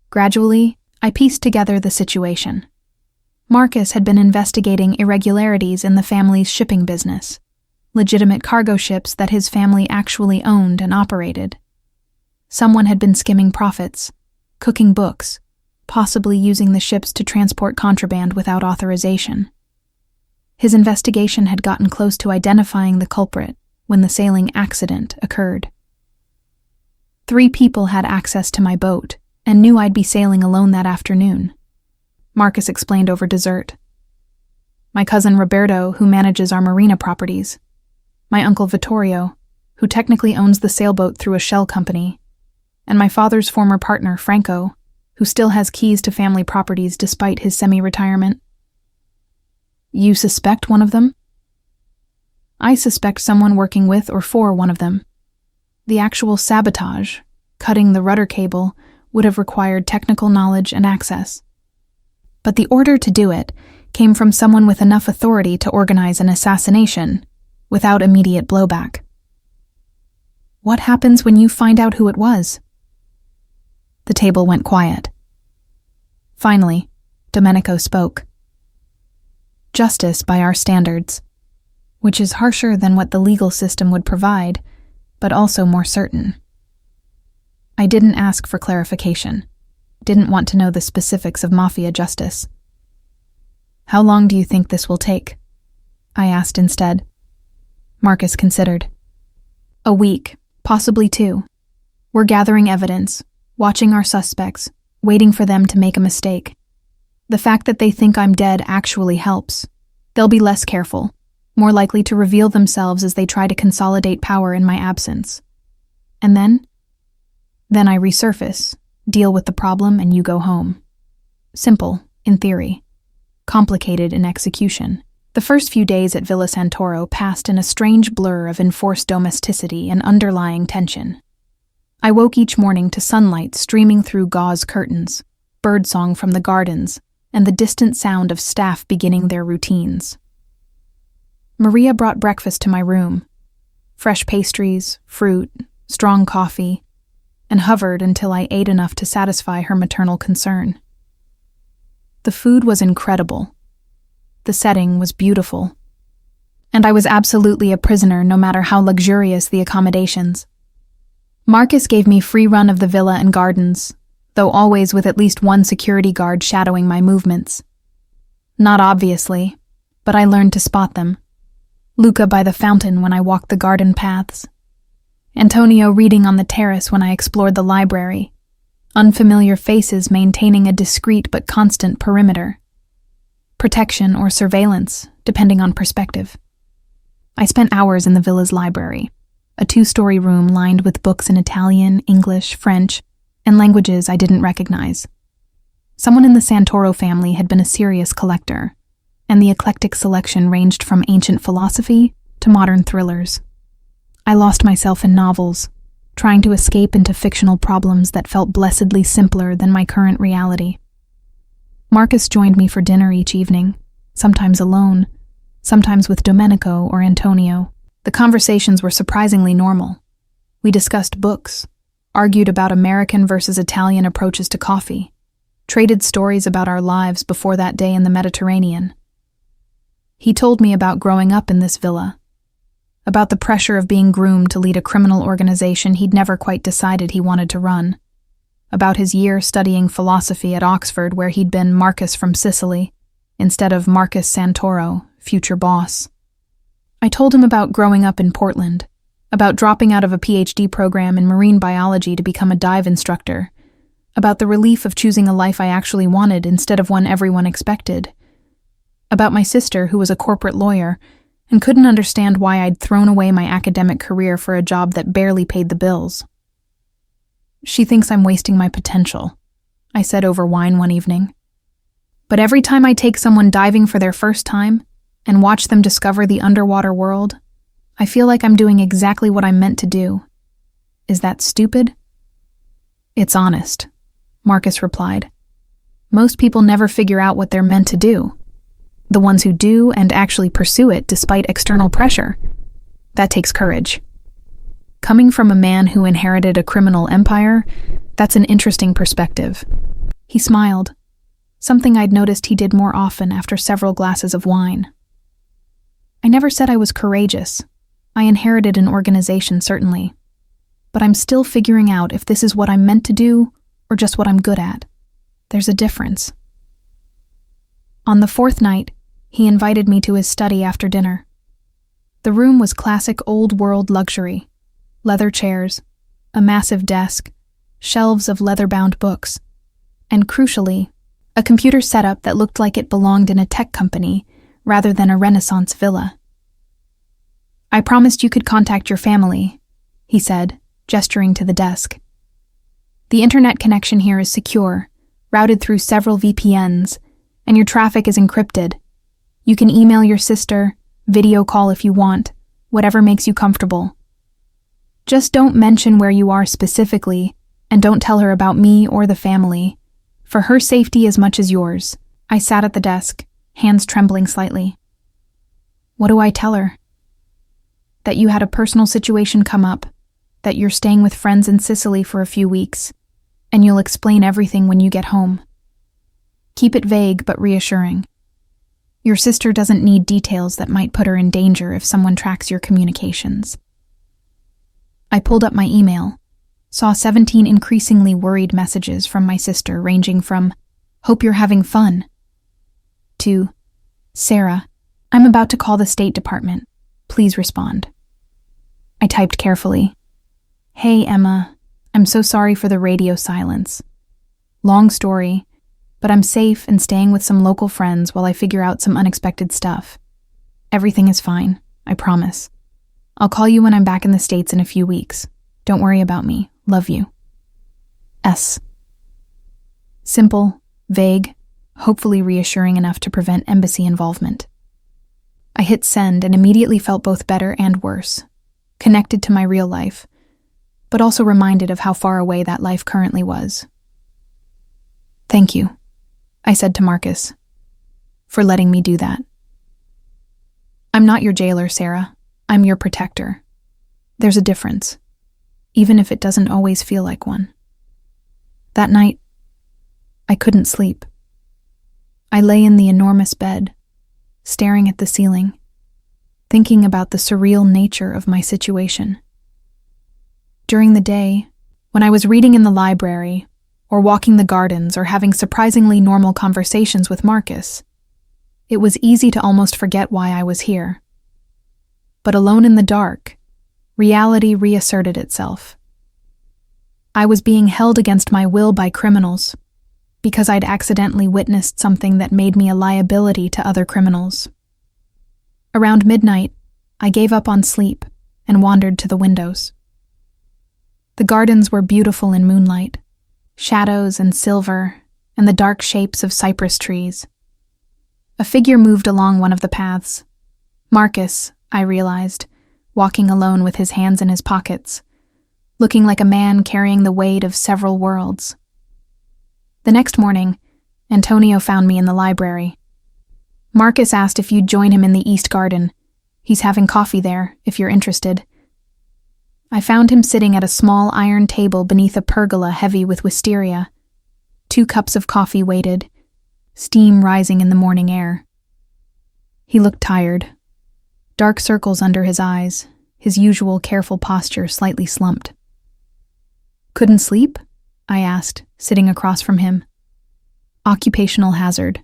Gradually, I pieced together the situation. Marcus had been investigating irregularities in the family's shipping business, legitimate cargo ships that his family actually owned and operated. Someone had been skimming profits, cooking books, possibly using the ships to transport contraband without authorization. His investigation had gotten close to identifying the culprit when the sailing accident occurred. 3 people had access to my boat and knew I'd be sailing alone that afternoon. Marcus explained over dessert. My cousin Roberto, who manages our marina properties. My uncle Vittorio, who technically owns the sailboat through a shell company. And my father's former partner, Franco, who still has keys to family properties despite his semi-retirement. You suspect one of them? I suspect someone working with or for one of them. The actual sabotage, cutting the rudder cable, would have required technical knowledge and access. But the order to do it came from someone with enough authority to organize an assassination, without immediate blowback. What happens when you find out who it was? The table went quiet. Finally, Domenico spoke. Justice by our standards, which is harsher than what the legal system would provide, but also more certain. I didn't ask for clarification, didn't want to know the specifics of Mafia justice. How long do you think this will take? I asked instead. Marcus considered. A week, possibly 2. We're gathering evidence, watching our suspects, waiting for them to make a mistake. The fact that they think I'm dead actually helps. They'll be less careful, more likely to reveal themselves as they try to consolidate power in my absence. And then I resurface, deal with the problem, and you go home. Simple, in theory. Complicated in execution. The first few days at Villa Santoro passed in a strange blur of enforced domesticity and underlying tension. I woke each morning to sunlight streaming through gauze curtains, birdsong from the gardens, and the distant sound of staff beginning their routines. Maria brought breakfast to my room. Fresh pastries, fruit, strong coffee, and hovered until I ate enough to satisfy her maternal concern. The food was incredible. The setting was beautiful. And I was absolutely a prisoner no matter how luxurious the accommodations. Marcus gave me free run of the villa and gardens, though always with at least one security guard shadowing my movements. Not obviously, but I learned to spot them. Luca by the fountain when I walked the garden paths. Antonio reading on the terrace when I explored the library. Unfamiliar faces maintaining a discreet but constant perimeter. Protection or surveillance, depending on perspective. I spent hours in the villa's library, a 2-story room lined with books in Italian, English, French, and languages I didn't recognize. Someone in the Santoro family had been a serious collector, and the eclectic selection ranged from ancient philosophy to modern thrillers. I lost myself in novels, trying to escape into fictional problems that felt blessedly simpler than my current reality. Marcus joined me for dinner each evening, sometimes alone, sometimes with Domenico or Antonio. The conversations were surprisingly normal. We discussed books, argued about American versus Italian approaches to coffee, traded stories about our lives before that day in the Mediterranean. He told me about growing up in this villa, about the pressure of being groomed to lead a criminal organization he'd never quite decided he wanted to run, about his year studying philosophy at Oxford where he'd been Marcus from Sicily, instead of Marcus Santoro, future boss. I told him about growing up in Portland, about dropping out of a PhD program in marine biology to become a dive instructor, about the relief of choosing a life I actually wanted instead of one everyone expected, about my sister who was a corporate lawyer and couldn't understand why I'd thrown away my academic career for a job that barely paid the bills. She thinks I'm wasting my potential, I said over wine one evening. But every time I take someone diving for their first time and watch them discover the underwater world, I feel like I'm doing exactly what I'm meant to do. Is that stupid? It's honest, Marcus replied. Most people never figure out what they're meant to do. The ones who do and actually pursue it despite external pressure. That takes courage. Coming from a man who inherited a criminal empire, that's an interesting perspective. He smiled, something I'd noticed he did more often after several glasses of wine. I never said I was courageous. I inherited an organization, certainly. But I'm still figuring out if this is what I'm meant to do or just what I'm good at. There's a difference. On the fourth night, he invited me to his study after dinner. The room was classic old-world luxury. Leather chairs, a massive desk, shelves of leather-bound books, and crucially, a computer setup that looked like it belonged in a tech company rather than a Renaissance villa. I promised you could contact your family, he said, gesturing to the desk. The internet connection here is secure, routed through several VPNs, and your traffic is encrypted. You can email your sister, video call if you want, whatever makes you comfortable. Just don't mention where you are specifically, and don't tell her about me or the family, for her safety as much as yours. I sat at the desk, hands trembling slightly. What do I tell her? That you had a personal situation come up, that you're staying with friends in Sicily for a few weeks, and you'll explain everything when you get home. Keep it vague but reassuring. Your sister doesn't need details that might put her in danger if someone tracks your communications. I pulled up my email, saw 17 increasingly worried messages from my sister ranging from, "Hope you're having fun," to, "Sarah, I'm about to call the State Department. Please respond." I typed carefully, "Hey, Emma, I'm so sorry for the radio silence. Long story, but I'm safe and staying with some local friends while I figure out some unexpected stuff. Everything is fine, I promise. I'll call you when I'm back in the States in a few weeks. Don't worry about me. Love you. S." Simple, vague, hopefully reassuring enough to prevent embassy involvement. I hit send and immediately felt both better and worse, connected to my real life, but also reminded of how far away that life currently was. "Thank you," I said to Marcus, "for letting me do that. I'm not your jailer, Sarah. I'm your protector. There's a difference, even if it doesn't always feel like one." That night, I couldn't sleep. I lay in the enormous bed, staring at the ceiling, thinking about the surreal nature of my situation. During the day, when I was reading in the library, or walking the gardens, or having surprisingly normal conversations with Marcus, it was easy to almost forget why I was here. But alone in the dark, reality reasserted itself. I was being held against my will by criminals, because I'd accidentally witnessed something that made me a liability to other criminals. Around midnight, I gave up on sleep and wandered to the windows. The gardens were beautiful in moonlight, shadows and silver, and the dark shapes of cypress trees. A figure moved along one of the paths. Marcus, I realized, walking alone with his hands in his pockets, looking like a man carrying the weight of several worlds. The next morning, Antonio found me in the library. Marcus asked if you'd join him in the East Garden. He's having coffee there, if you're interested. I found him sitting at a small iron table beneath a pergola heavy with wisteria. 2 cups of coffee waited, steam rising in the morning air. He looked tired. Dark circles under his eyes, his usual careful posture slightly slumped. "Couldn't sleep?" I asked, sitting across from him. "Occupational hazard.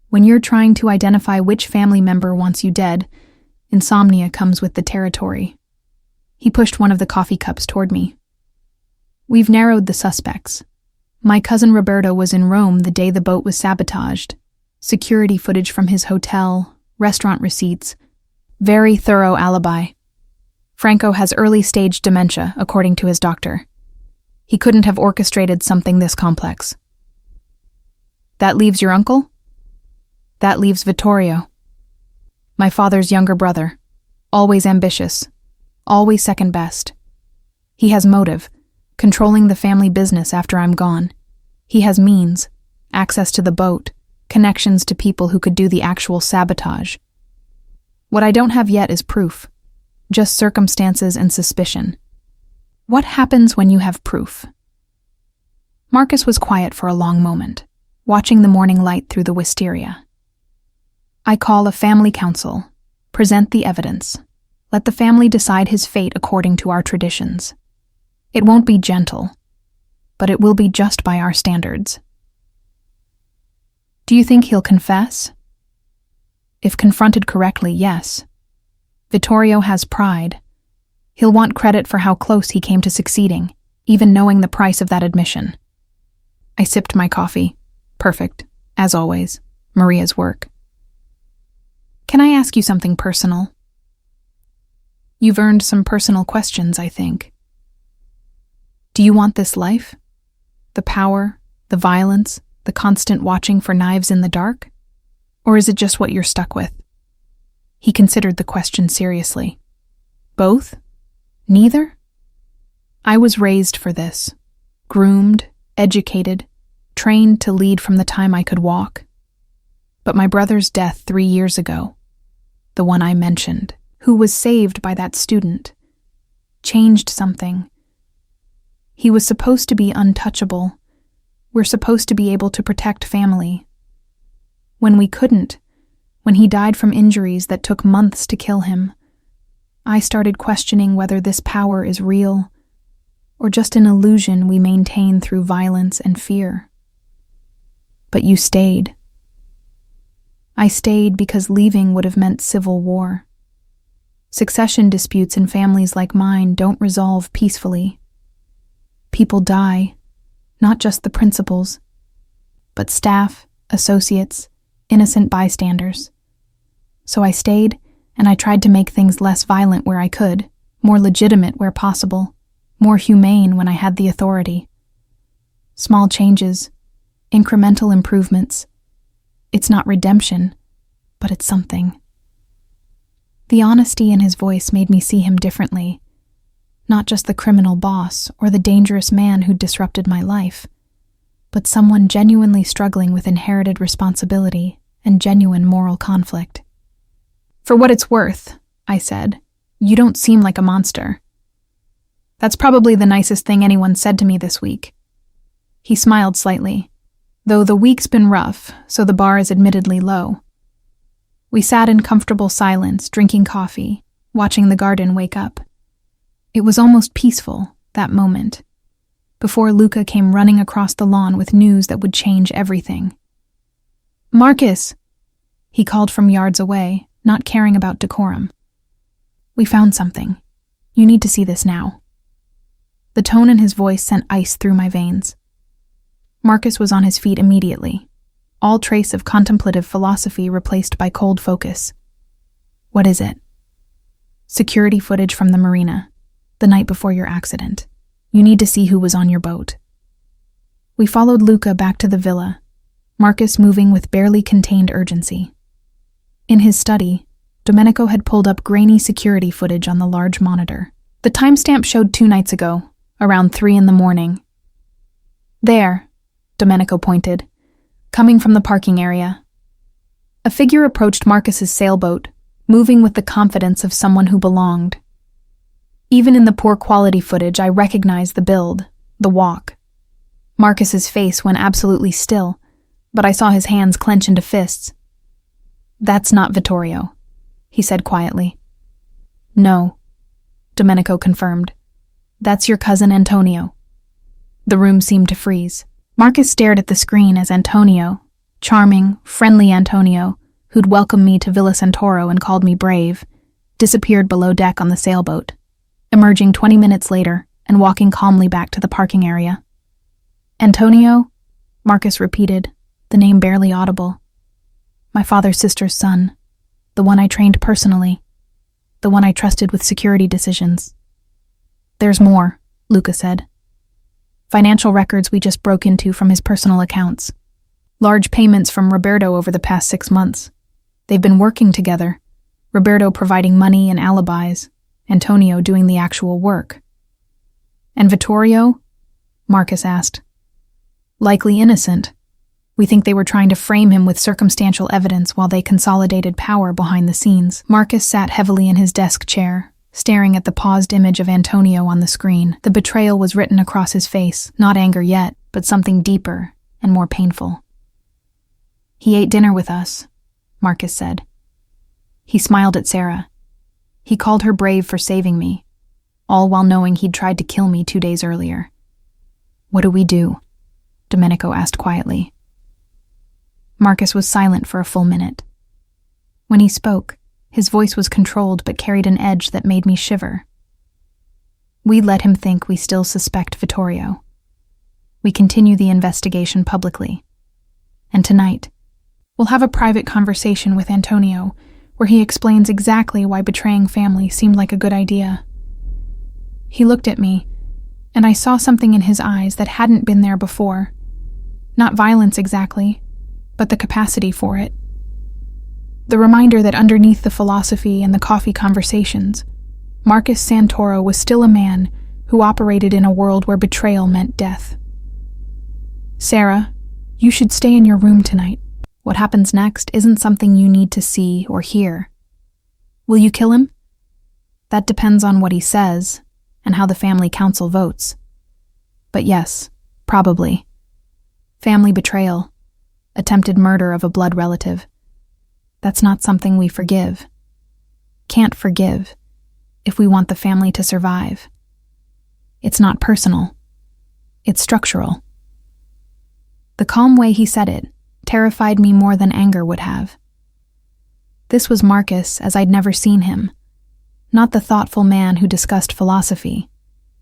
When you're trying to identify which family member wants you dead, insomnia comes with the territory." He pushed one of the coffee cups toward me. "We've narrowed the suspects. My cousin Roberto was in Rome the day the boat was sabotaged. Security footage from his hotel, restaurant receipts, very thorough alibi. Franco has early-stage dementia, according to his doctor. He couldn't have orchestrated something this complex." "That leaves your uncle?" "That leaves Vittorio. My father's younger brother, always ambitious, always second best. He has motive, controlling the family business after I'm gone. He has means, access to the boat, connections to people who could do the actual sabotage. What I don't have yet is proof, just circumstances and suspicion. What happens when you have proof? Marcus was quiet for a long moment, watching the morning light through the wisteria. I call a family council, present the evidence. Let the family decide his fate according to our traditions. It won't be gentle, but it will be just by our standards. Do you think he'll confess? If confronted correctly, yes. Vittorio has pride. He'll want credit for how close he came to succeeding, even knowing the price of that admission. I sipped my coffee. Perfect, as always, Maria's work. Can I ask you something personal? You've earned some personal questions, I think. Do you want this life? The power, the violence, the constant watching for knives in the dark? Or is it just what you're stuck with? He considered the question seriously. Both? Neither? I was raised for this, groomed, educated, trained to lead from the time I could walk. But my brother's death 3 years ago, the one I mentioned, who was saved by that student, changed something. He was supposed to be untouchable. We're supposed to be able to protect family. When we couldn't, when he died from injuries that took months to kill him, I started questioning whether this power is real or just an illusion we maintain through violence and fear. But you stayed. I stayed because leaving would have meant civil war. Succession disputes in families like mine don't resolve peacefully. People die, not just the principals, but staff, associates, innocent bystanders. So I stayed, and I tried to make things less violent where I could, more legitimate where possible, more humane when I had the authority. Small changes, incremental improvements. It's not redemption, but it's something. The honesty in his voice made me see him differently, not just the criminal boss or the dangerous man who disrupted my life, but someone genuinely struggling with inherited responsibility and genuine moral conflict. For what it's worth, I said, you don't seem like a monster. That's probably the nicest thing anyone said to me this week. He smiled slightly, though the week's been rough, so the bar is admittedly low. We sat in comfortable silence, drinking coffee, watching the garden wake up. It was almost peaceful, that moment, before Luca came running across the lawn with news that would change everything. Marcus! He called from yards away, not caring about decorum. We found something. You need to see this now. The tone in his voice sent ice through my veins. Marcus was on his feet immediately, all trace of contemplative philosophy replaced by cold focus. What is it? Security footage from the marina, the night before your accident. You need to see who was on your boat. We followed Luca back to the villa, Marcus moving with barely contained urgency. In his study, Domenico had pulled up grainy security footage on the large monitor. The timestamp showed 2 nights ago, around 3 a.m. There, Domenico pointed, coming from the parking area. A figure approached Marcus's sailboat, moving with the confidence of someone who belonged. Even in the poor quality footage, I recognized the build, the walk. Marcus's face went absolutely still, but I saw his hands clench into fists. That's not Vittorio, he said quietly. No, Domenico confirmed. That's your cousin Antonio. The room seemed to freeze. Marcus stared at the screen as Antonio, charming, friendly Antonio, who'd welcomed me to Villa Santoro and called me brave, disappeared below deck on the sailboat, emerging 20 minutes later and walking calmly back to the parking area. Antonio? Marcus repeated, the name barely audible. My father's sister's son, the one I trained personally, the one I trusted with security decisions. There's more, Luca said. Financial records we just broke into from his personal accounts. Large payments from Roberto over the past 6 months. They've been working together, Roberto providing money and alibis, Antonio doing the actual work. And Vittorio? Marcus asked. Likely innocent. We think they were trying to frame him with circumstantial evidence while they consolidated power behind the scenes. Marcus sat heavily in his desk chair, staring at the paused image of Antonio on the screen. The betrayal was written across his face, not anger yet, but something deeper and more painful. He ate dinner with us, Marcus said. He smiled at Sarah. He called her brave for saving me, all while knowing he'd tried to kill me 2 days earlier. What do we do? Domenico asked quietly. Marcus was silent for a full minute. When he spoke, his voice was controlled but carried an edge that made me shiver. We let him think we still suspect Vittorio. We continue the investigation publicly. And tonight, we'll have a private conversation with Antonio where he explains exactly why betraying family seemed like a good idea. He looked at me, and I saw something in his eyes that hadn't been there before. Not violence exactly, but the capacity for it. The reminder that underneath the philosophy and the coffee conversations, Marcus Santoro was still a man who operated in a world where betrayal meant death. Sarah, you should stay in your room tonight. What happens next isn't something you need to see or hear. Will you kill him? That depends on what he says and how the family council votes. But yes, probably. Family betrayal, attempted murder of a blood relative. That's not something we forgive. Can't forgive if we want the family to survive. It's not personal. It's structural. The calm way he said it terrified me more than anger would have. This was Marcus as I'd never seen him. Not the thoughtful man who discussed philosophy,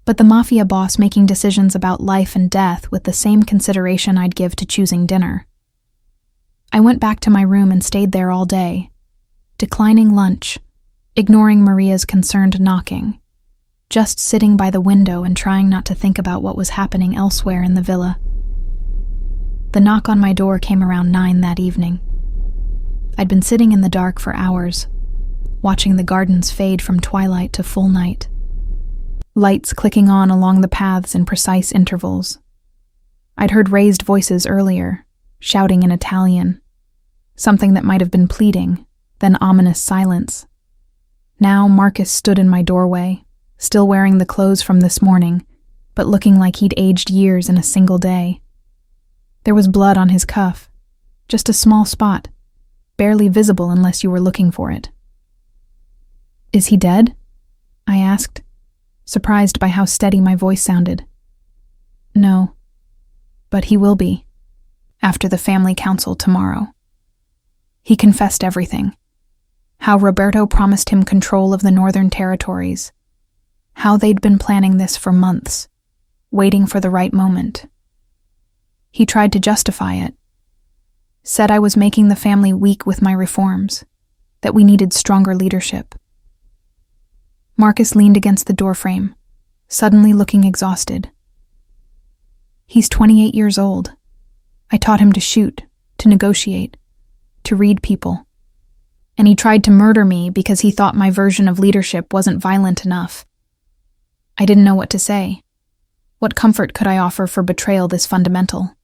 but the Mafia boss making decisions about life and death with the same consideration I'd give to choosing dinner. I went back to my room and stayed there all day, declining lunch, ignoring Maria's concerned knocking, just sitting by the window and trying not to think about what was happening elsewhere in the villa. The knock on my door came around 9 that evening. I'd been sitting in the dark for hours, watching the gardens fade from twilight to full night. Lights clicking on along the paths in precise intervals. I'd heard raised voices earlier, shouting in Italian, something that might have been pleading, then ominous silence. Now Marcus stood in my doorway, still wearing the clothes from this morning, but looking like he'd aged years in a single day. There was blood on his cuff, just a small spot, barely visible unless you were looking for it. Is he dead? I asked, surprised by how steady my voice sounded. No, but he will be, after the family council tomorrow. He confessed everything. How Roberto promised him control of the northern territories. How they'd been planning this for months, waiting for the right moment. He tried to justify it. Said I was making the family weak with my reforms, that we needed stronger leadership. Marcus leaned against the doorframe, suddenly looking exhausted. He's 28 years old. I taught him to shoot, to negotiate, to read people. And he tried to murder me because he thought my version of leadership wasn't violent enough. I didn't know what to say. What comfort could I offer for betrayal this fundamental?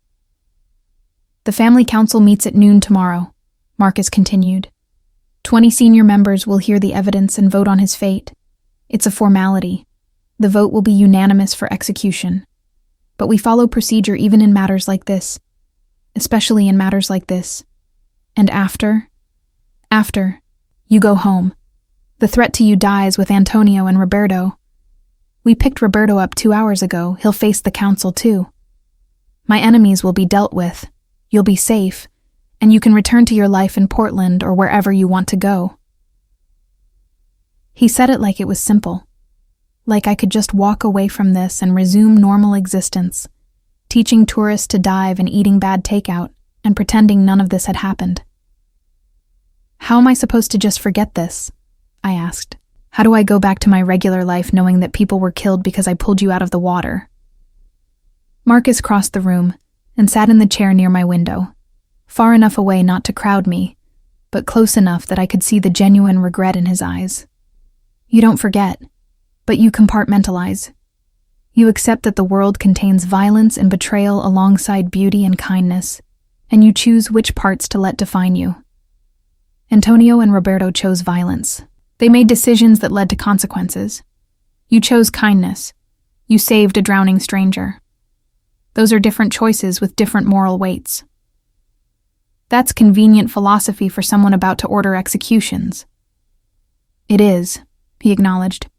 The family council meets at noon tomorrow, Marcus continued. 20 senior members will hear the evidence and vote on his fate. It's a formality. The vote will be unanimous for execution. But we follow procedure even in matters like this, especially in matters like this. And after, you go home. The threat to you dies with Antonio and Roberto. We picked Roberto up 2 hours ago. He'll face the council too. My enemies will be dealt with. You'll be safe, and you can return to your life in Portland or wherever you want to go. He said it like it was simple, like I could just walk away from this and resume normal existence, teaching tourists to dive and eating bad takeout and pretending none of this had happened. How am I supposed to just forget this? I asked. How do I go back to my regular life knowing that people were killed because I pulled you out of the water? Marcus crossed the room and sat in the chair near my window, far enough away not to crowd me, but close enough that I could see the genuine regret in his eyes. You don't forget, but you compartmentalize. You accept that the world contains violence and betrayal alongside beauty and kindness, and you choose which parts to let define you. Antonio and Roberto chose violence. They made decisions that led to consequences. You chose kindness. You saved a drowning stranger. Those are different choices with different moral weights. That's convenient philosophy for someone about to order executions. It is, he acknowledged.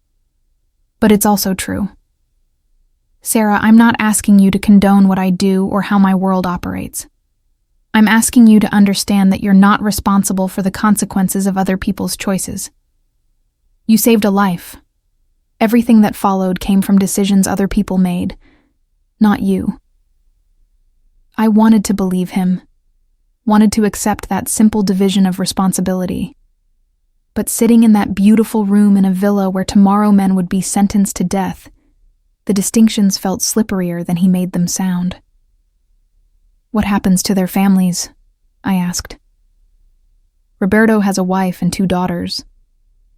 But it's also true. Sarah, I'm not asking you to condone what I do or how my world operates. I'm asking you to understand that you're not responsible for the consequences of other people's choices. You saved a life. Everything that followed came from decisions other people made, not you. I wanted to believe him, wanted to accept that simple division of responsibility. But sitting in that beautiful room in a villa where tomorrow men would be sentenced to death, the distinctions felt slipperier than he made them sound. What happens to their families? I asked. Roberto has a wife and 2 daughters.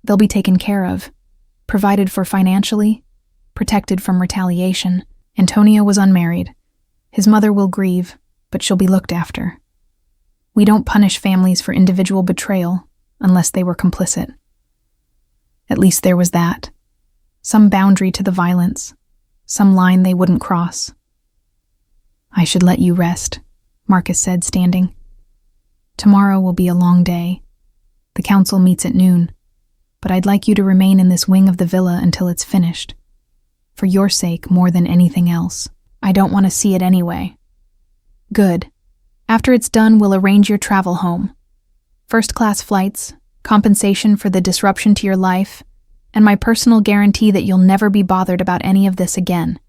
They'll be taken care of, provided for financially, protected from retaliation. Antonio was unmarried. His mother will grieve, but she'll be looked after. We don't punish families for individual betrayal unless they were complicit. At least there was that. Some boundary to the violence, some line they wouldn't cross. I should let you rest, Marcus said, standing. Tomorrow will be a long day. The council meets at noon, but I'd like you to remain in this wing of the villa until it's finished. For your sake more than anything else. I don't want to see it anyway. Good. After it's done, we'll arrange your travel home. First-class flights, compensation for the disruption to your life, and my personal guarantee that you'll never be bothered about any of this again.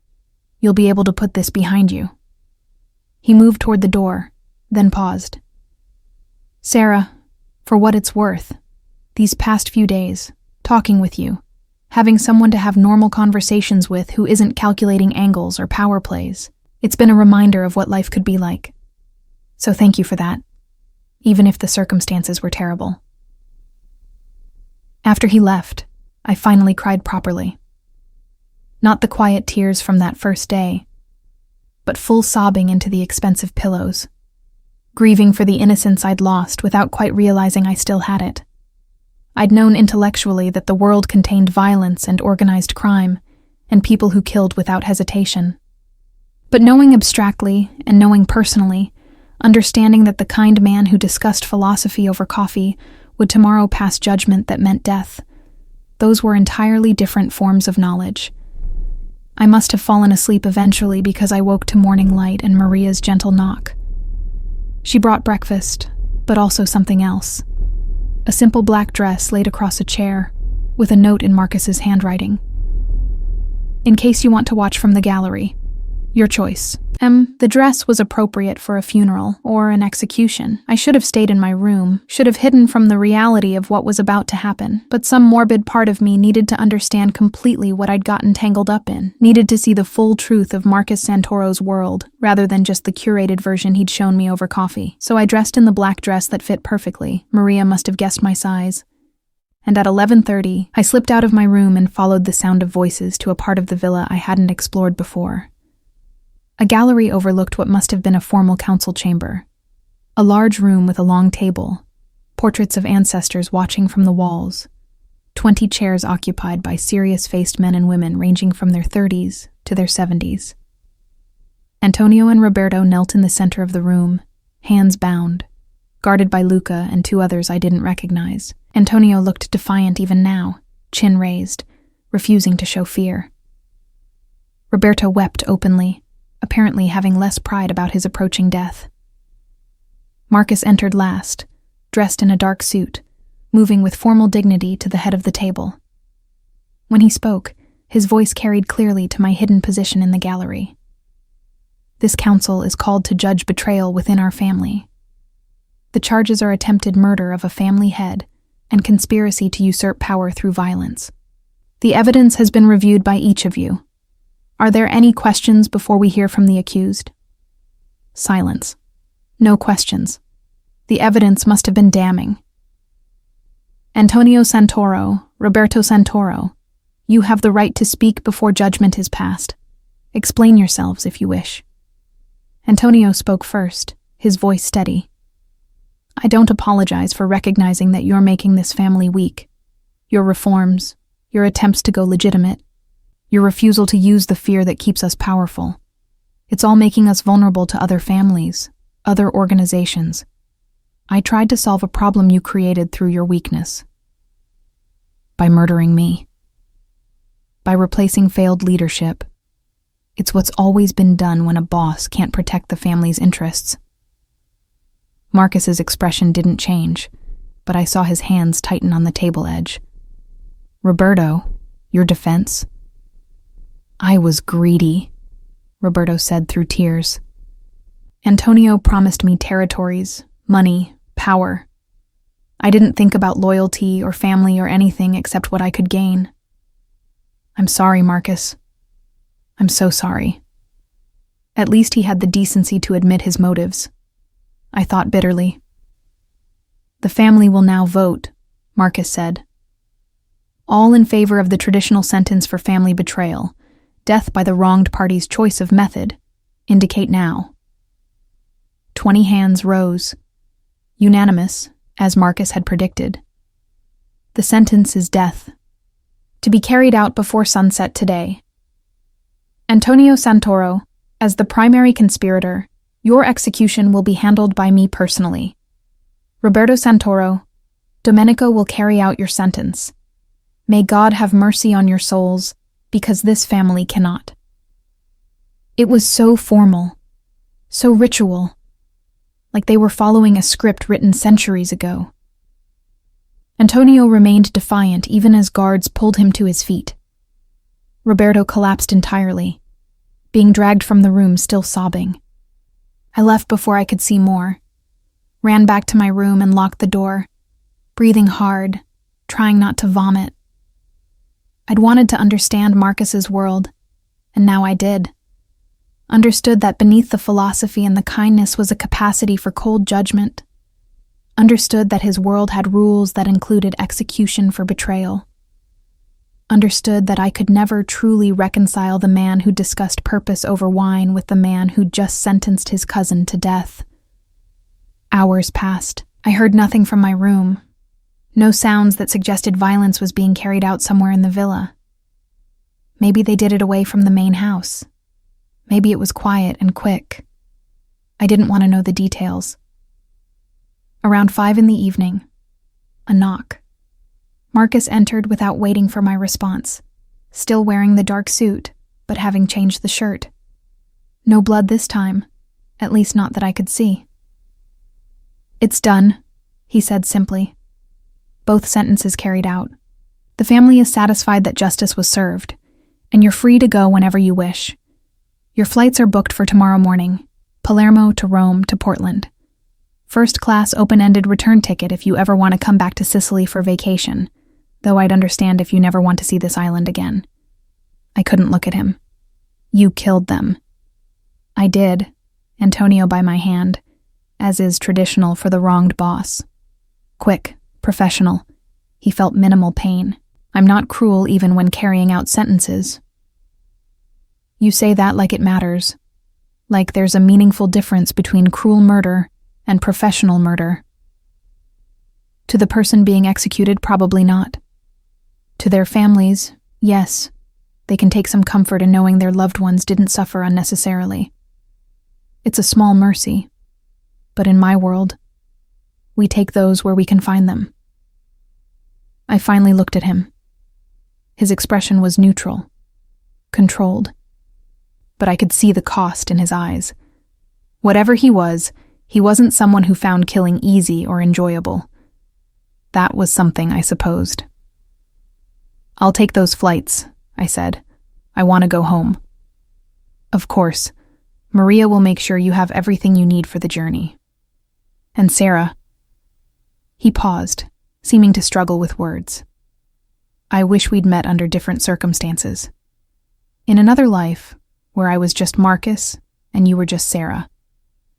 You'll be able to put this behind you. He moved toward the door, then paused. Sarah, for what it's worth, these past few days, talking with you, having someone to have normal conversations with who isn't calculating angles or power plays, it's been a reminder of what life could be like. So thank you for that, even if the circumstances were terrible. After he left, I finally cried properly. Not the quiet tears from that first day, but full sobbing into the expensive pillows, grieving for the innocence I'd lost without quite realizing I still had it. I'd known intellectually that the world contained violence and organized crime, and people who killed without hesitation. But knowing abstractly and knowing personally, understanding that the kind man who discussed philosophy over coffee would tomorrow pass judgment that meant death, those were entirely different forms of knowledge. I must have fallen asleep eventually because I woke to morning light and Maria's gentle knock. She brought breakfast, but also something else. A simple black dress laid across a chair, with a note in Marcus's handwriting. In case you want to watch from the gallery, your choice. The dress was appropriate for a funeral or an execution. I should have stayed in my room, should have hidden from the reality of what was about to happen, but some morbid part of me needed to understand completely what I'd gotten tangled up in, needed to see the full truth of Marcus Santoro's world, rather than just the curated version he'd shown me over coffee. So I dressed in the black dress that fit perfectly. Maria must have guessed my size. And at 11:30, I slipped out of my room and followed the sound of voices to a part of the villa I hadn't explored before. A gallery overlooked what must have been a formal council chamber. A large room with a long table, portraits of ancestors watching from the walls, 20 chairs occupied by serious-faced men and women ranging from their 30s to their 70s. Antonio and Roberto knelt in the center of the room, hands bound, guarded by Luca and 2 others I didn't recognize. Antonio looked defiant even now, chin raised, refusing to show fear. Roberto wept openly, apparently having less pride about his approaching death. Marcus entered last, dressed in a dark suit, moving with formal dignity to the head of the table. When he spoke, his voice carried clearly to my hidden position in the gallery. This council is called to judge betrayal within our family. The charges are attempted murder of a family head and conspiracy to usurp power through violence. The evidence has been reviewed by each of you. Are there any questions before we hear from the accused? Silence. No questions. The evidence must have been damning. Antonio Santoro, Roberto Santoro, you have the right to speak before judgment is passed. Explain yourselves if you wish." Antonio spoke first, his voice steady. "I don't apologize for recognizing that you're making this family weak. Your reforms, your attempts to go legitimate, your refusal to use the fear that keeps us powerful. It's all making us vulnerable to other families, other organizations. I tried to solve a problem you created through your weakness. By murdering me. By replacing failed leadership. It's what's always been done when a boss can't protect the family's interests." Marcus's expression didn't change, but I saw his hands tighten on the table edge. "Roberto, your defense?" "I was greedy," Roberto said through tears. "Antonio promised me territories, money, power. I didn't think about loyalty or family or anything except what I could gain. I'm sorry, Marcus. I'm so sorry." At least he had the decency to admit his motives. I thought bitterly. "The family will now vote," Marcus said. "All in favor of the traditional sentence for family betrayal, death by the wronged party's choice of method, indicate now." 20 hands rose. Unanimous, as Marcus had predicted. The sentence is death, to be carried out before sunset today. Antonio Santoro, as the primary conspirator, your execution will be handled by me personally. Roberto Santoro, Domenico will carry out your sentence. May God have mercy on your souls, because this family cannot. It was so formal, so ritual, like they were following a script written centuries ago. Antonio remained defiant even as guards pulled him to his feet. Roberto collapsed entirely, being dragged from the room still sobbing. I left before I could see more, ran back to my room and locked the door, breathing hard, trying not to vomit. I'd wanted to understand Marcus's world, and now I did. Understood that beneath the philosophy and the kindness was a capacity for cold judgment. Understood that his world had rules that included execution for betrayal. Understood that I could never truly reconcile the man who discussed purpose over wine with the man who just sentenced his cousin to death. Hours passed. I heard nothing from my room. No sounds that suggested violence was being carried out somewhere in the villa. Maybe they did it away from the main house. Maybe it was quiet and quick. I didn't want to know the details. Around 5 p.m, a knock. Marcus entered without waiting for my response, still wearing the dark suit, but having changed the shirt. No blood this time, at least not that I could see. "It's done," he said simply. "Both sentences carried out. The family is satisfied that justice was served, and you're free to go whenever you wish. Your flights are booked for tomorrow morning, Palermo to Rome to Portland. First-class open-ended return ticket if you ever want to come back to Sicily for vacation, though I'd understand if you never want to see this island again." I couldn't look at him. "You killed them." "I did," Antonio by my hand, as is traditional for the wronged boss. Quick, professional. He felt minimal pain. I'm not cruel even when carrying out sentences. "You say that like it matters. Like there's a meaningful difference between cruel murder and professional murder. To the person being executed, probably not. To their families, yes, they can take some comfort in knowing their loved ones didn't suffer unnecessarily. It's a small mercy, but in my world, we take those where we can find them." I finally looked at him. His expression was neutral, controlled, but I could see the cost in his eyes. Whatever he wasn't someone who found killing easy or enjoyable. That was something I supposed. "I'll take those flights," I said. "I want to go home." "Of course. Maria will make sure you have everything you need for the journey. And Sarah." He paused, seeming to struggle with words. "I wish we'd met under different circumstances. In another life, where I was just Marcus and you were just Sarah,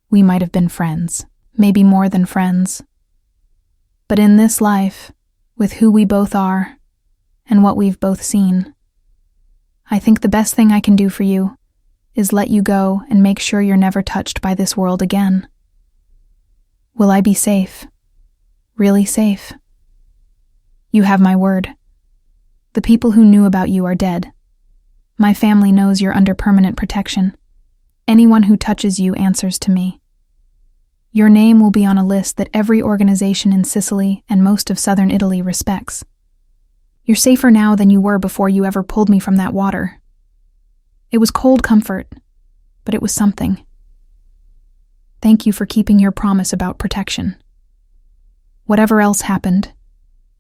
we might have been friends, maybe more than friends. But in this life, with who we both are, and what we've both seen, I think the best thing I can do for you is let you go and make sure you're never touched by this world again. Will I be safe? Really safe? You have my word. The people who knew about you are dead. My family knows you're under permanent protection. Anyone who touches you answers to me. Your name will be on a list that every organization in Sicily and most of southern Italy respects. You're safer now than you were before you ever pulled me from that water. It was cold comfort, but it was something. Thank you for keeping your promise about protection. Whatever else happened,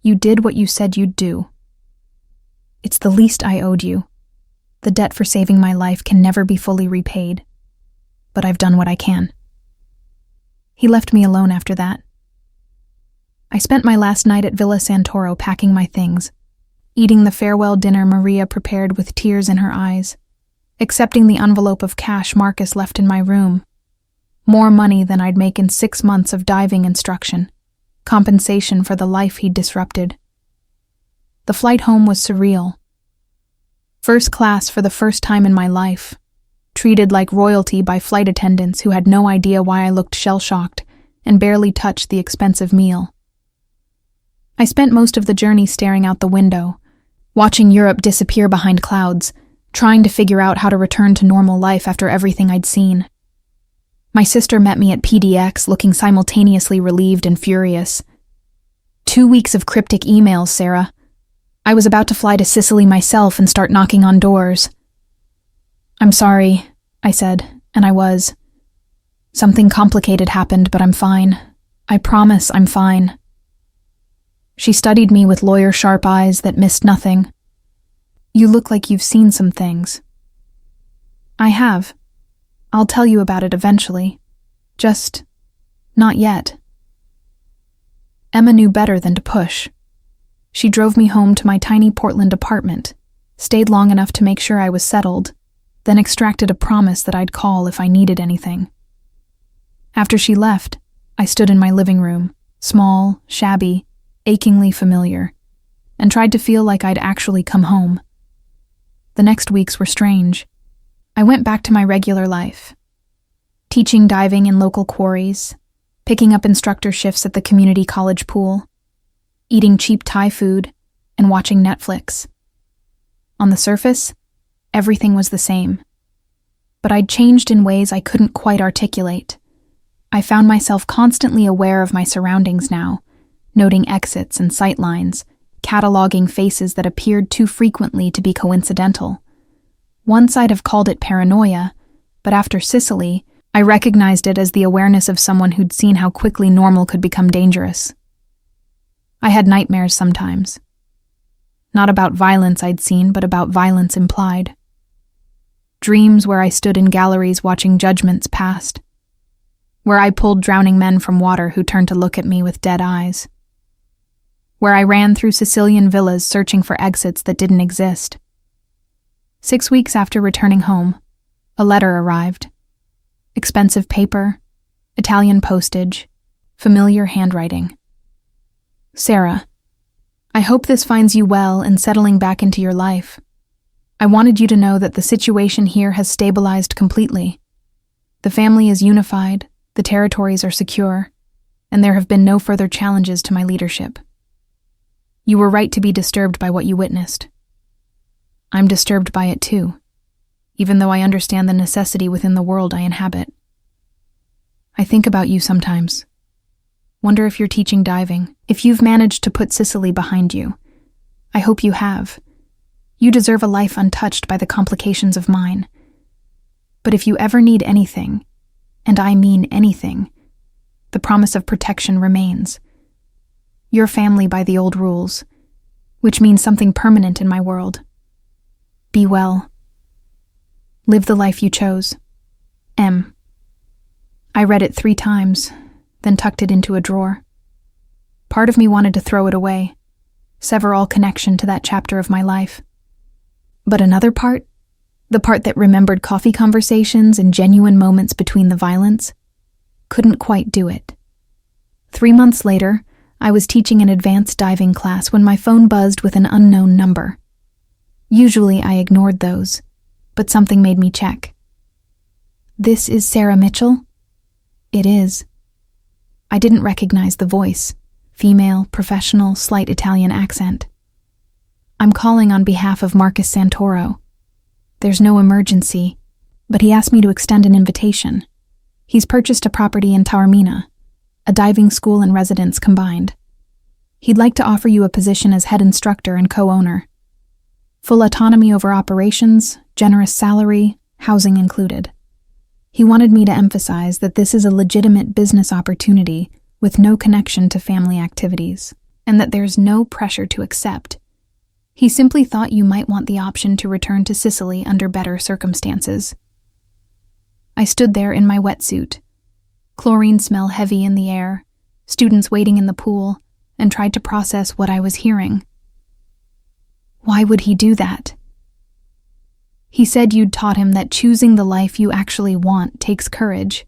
you did what you said you'd do. It's the least I owed you. The debt for saving my life can never be fully repaid, but I've done what I can. He left me alone after that. I spent my last night at Villa Santoro packing my things, eating the farewell dinner Maria prepared with tears in her eyes, accepting the envelope of cash Marcus left in my room. More money than I'd make in 6 months of diving instruction, compensation for the life he'd disrupted. The flight home was surreal. First class for the first time in my life, treated like royalty by flight attendants who had no idea why I looked shell-shocked and barely touched the expensive meal. I spent most of the journey staring out the window, watching Europe disappear behind clouds, trying to figure out how to return to normal life after everything I'd seen. My sister met me at PDX, looking simultaneously relieved and furious. 2 weeks of cryptic emails, Sarah. I was about to fly to Sicily myself and start knocking on doors. I'm sorry, I said, and I was. Something complicated happened, but I'm fine. I promise I'm fine. She studied me with lawyer-sharp eyes that missed nothing. You look like you've seen some things. I have. I'll tell you about it eventually. Just not yet. Emma knew better than to push. She drove me home to my tiny Portland apartment, stayed long enough to make sure I was settled, then extracted a promise that I'd call if I needed anything. After she left, I stood in my living room, small, shabby, achingly familiar, and tried to feel like I'd actually come home. The next weeks were strange. I went back to my regular life, teaching diving in local quarries, picking up instructor shifts at the community college pool, eating cheap Thai food, and watching Netflix. On the surface, everything was the same. But I'd changed in ways I couldn't quite articulate. I found myself constantly aware of my surroundings now, noting exits and sightlines, cataloging faces that appeared too frequently to be coincidental. Once I'd have called it paranoia, but after Sicily, I recognized it as the awareness of someone who'd seen how quickly normal could become dangerous. I had nightmares sometimes. Not about violence I'd seen, but about violence implied. Dreams where I stood in galleries watching judgments passed, where I pulled drowning men from water who turned to look at me with dead eyes, where I ran through Sicilian villas searching for exits that didn't exist. 6 weeks after returning home, a letter arrived. Expensive paper, Italian postage, familiar handwriting. Sarah, I hope this finds you well and settling back into your life. I wanted you to know that the situation here has stabilized completely. The family is unified, the territories are secure, and there have been no further challenges to my leadership. You were right to be disturbed by what you witnessed. I'm disturbed by it too, even though I understand the necessity within the world I inhabit. I think about you sometimes. Wonder if you're teaching diving, if you've managed to put Sicily behind you. I hope you have. You deserve a life untouched by the complications of mine. But if you ever need anything, and I mean anything, the promise of protection remains. Your family by the old rules, which means something permanent in my world. Be well. Live the life you chose. M. I read it 3 times, then tucked it into a drawer. Part of me wanted to throw it away, sever all connection to that chapter of my life. But another part, the part that remembered coffee conversations and genuine moments between the violence, couldn't quite do it. 3 months later, I was teaching an advanced diving class when my phone buzzed with an unknown number. Usually I ignored those, but something made me check. "This is Sarah Mitchell?" "It is." I didn't recognize the voice. Female, professional, slight Italian accent. "I'm calling on behalf of Marcus Santoro. There's no emergency, but he asked me to extend an invitation. He's purchased a property in Taormina, a diving school and residence combined. He'd like to offer you a position as head instructor and co-owner. Full autonomy over operations, generous salary, housing included. He wanted me to emphasize that this is a legitimate business opportunity with no connection to family activities, and that there's no pressure to accept. He simply thought you might want the option to return to Sicily under better circumstances." I stood there in my wetsuit, chlorine smell heavy in the air, students waiting in the pool, and tried to process what I was hearing. Why would he do that? He said you'd taught him that choosing the life you actually want takes courage,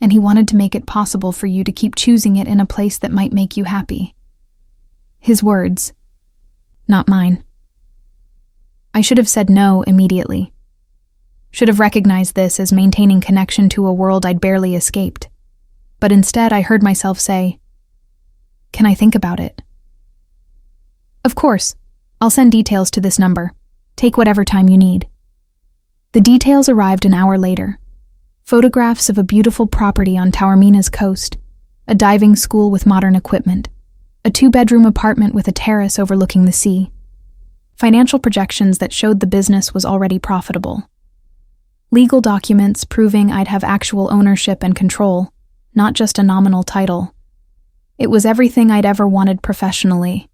and he wanted to make it possible for you to keep choosing it in a place that might make you happy. His words, not mine. I should have said no immediately. Should have recognized this as maintaining connection to a world I'd barely escaped. But instead I heard myself say, "Can I think about it?" "Of course. I'll send details to this number. Take whatever time you need." The details arrived an hour later. Photographs of a beautiful property on Taormina's coast, a diving school with modern equipment, a 2-bedroom apartment with a terrace overlooking the sea. Financial projections that showed the business was already profitable. Legal documents proving I'd have actual ownership and control, not just a nominal title. It was everything I'd ever wanted professionally,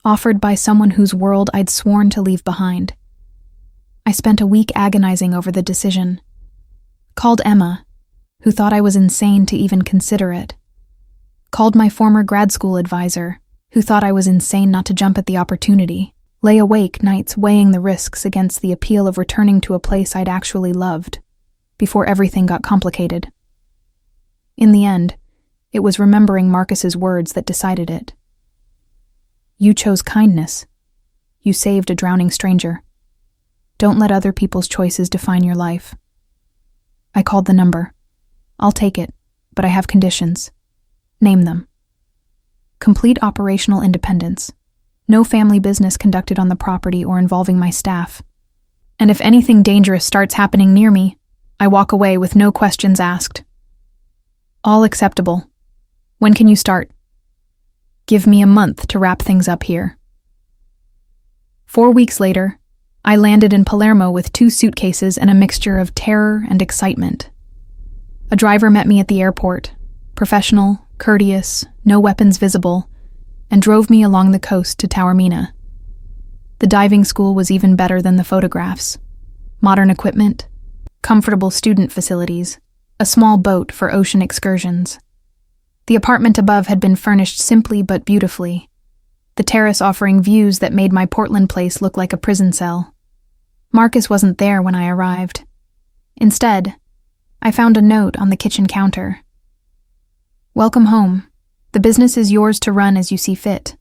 offered by someone whose world I'd sworn to leave behind. I spent a week agonizing over the decision. Called Emma, who thought I was insane to even consider it. Called my former grad school advisor, who thought I was insane not to jump at the opportunity. Lay awake nights weighing the risks against the appeal of returning to a place I'd actually loved, before everything got complicated. In the end, it was remembering Marcus's words that decided it. "You chose kindness. You saved a drowning stranger. Don't let other people's choices define your life." I called the number. "I'll take it, but I have conditions." "Name them." "Complete operational independence. No family business conducted on the property or involving my staff. And if anything dangerous starts happening near me, I walk away with no questions asked." "All acceptable. When can you start?" "Give me a month to wrap things up here." 4 weeks later, I landed in Palermo with 2 suitcases and a mixture of terror and excitement. A driver met me at the airport, professional, courteous, no weapons visible, and drove me along the coast to Taormina. The diving school was even better than the photographs. Modern equipment, comfortable student facilities, a small boat for ocean excursions. The apartment above had been furnished simply but beautifully, the terrace offering views that made my Portland place look like a prison cell. Marcus wasn't there when I arrived. Instead, I found a note on the kitchen counter. "Welcome home. The business is yours to run as you see fit.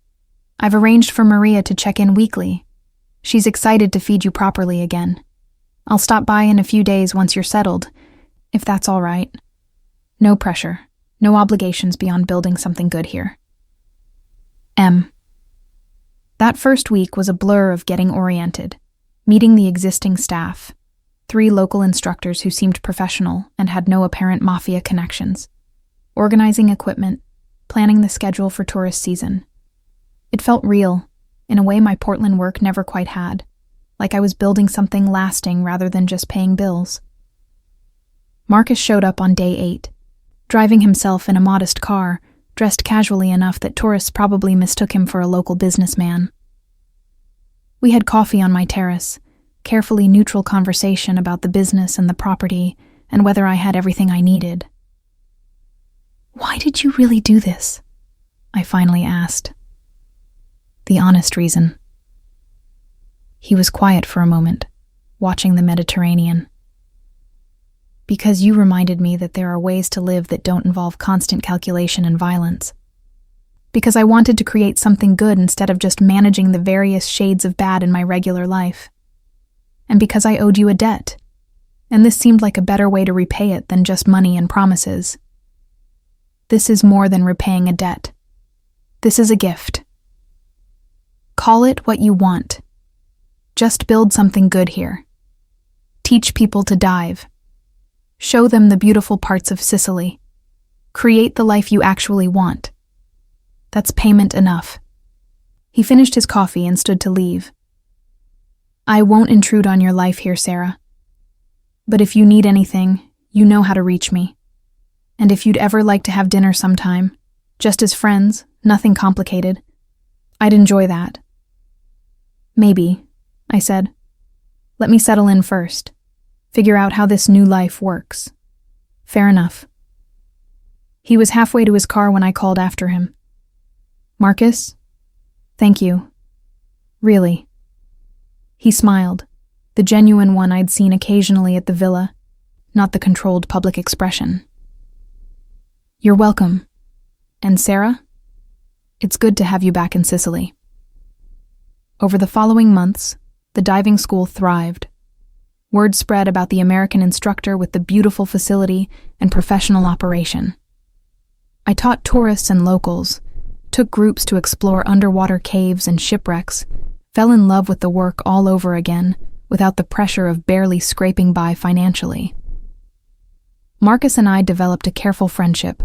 I've arranged for Maria to check in weekly. She's excited to feed you properly again. I'll stop by in a few days once you're settled, if that's all right. No pressure, no obligations beyond building something good here. M." That first week was a blur of getting oriented, meeting the existing staff, 3 local instructors who seemed professional and had no apparent Mafia connections, organizing equipment, planning the schedule for tourist season. It felt real, in a way my Portland work never quite had, like I was building something lasting rather than just paying bills. Marcus showed up on day 8, driving himself in a modest car, dressed casually enough that tourists probably mistook him for a local businessman. We had coffee on my terrace, carefully neutral conversation about the business and the property, and whether I had everything I needed. "Why did you really do this?" I finally asked. "The honest reason." He was quiet for a moment, watching the Mediterranean. "Because you reminded me that there are ways to live that don't involve constant calculation and violence. Because I wanted to create something good instead of just managing the various shades of bad in my regular life. And because I owed you a debt. and this seemed like a better way to repay it than just money and promises. This is more than repaying a debt. This is a gift. Call it what you want. Just build something good here. Teach people to dive. Show them the beautiful parts of Sicily. Create the life you actually want. That's payment enough. He finished his coffee and stood to leave. I won't intrude on your life here, Sarah. But if you need anything, you know how to reach me. And if you'd ever like to have dinner sometime, just as friends, nothing complicated, I'd enjoy that. Maybe, I said. Let me settle in first. Figure out how this new life works. Fair enough. He was halfway to his car when I called after him. Marcus? Thank you. Really. He smiled, the genuine one I'd seen occasionally at the villa, not the controlled public expression. You're welcome. And Sarah? It's good to have you back in Sicily. Over the following months, the diving school thrived. Word spread about the American instructor with the beautiful facility and professional operation. I taught tourists and locals, took groups to explore underwater caves and shipwrecks, fell in love with the work all over again without the pressure of barely scraping by financially. Marcus and I developed a careful friendship.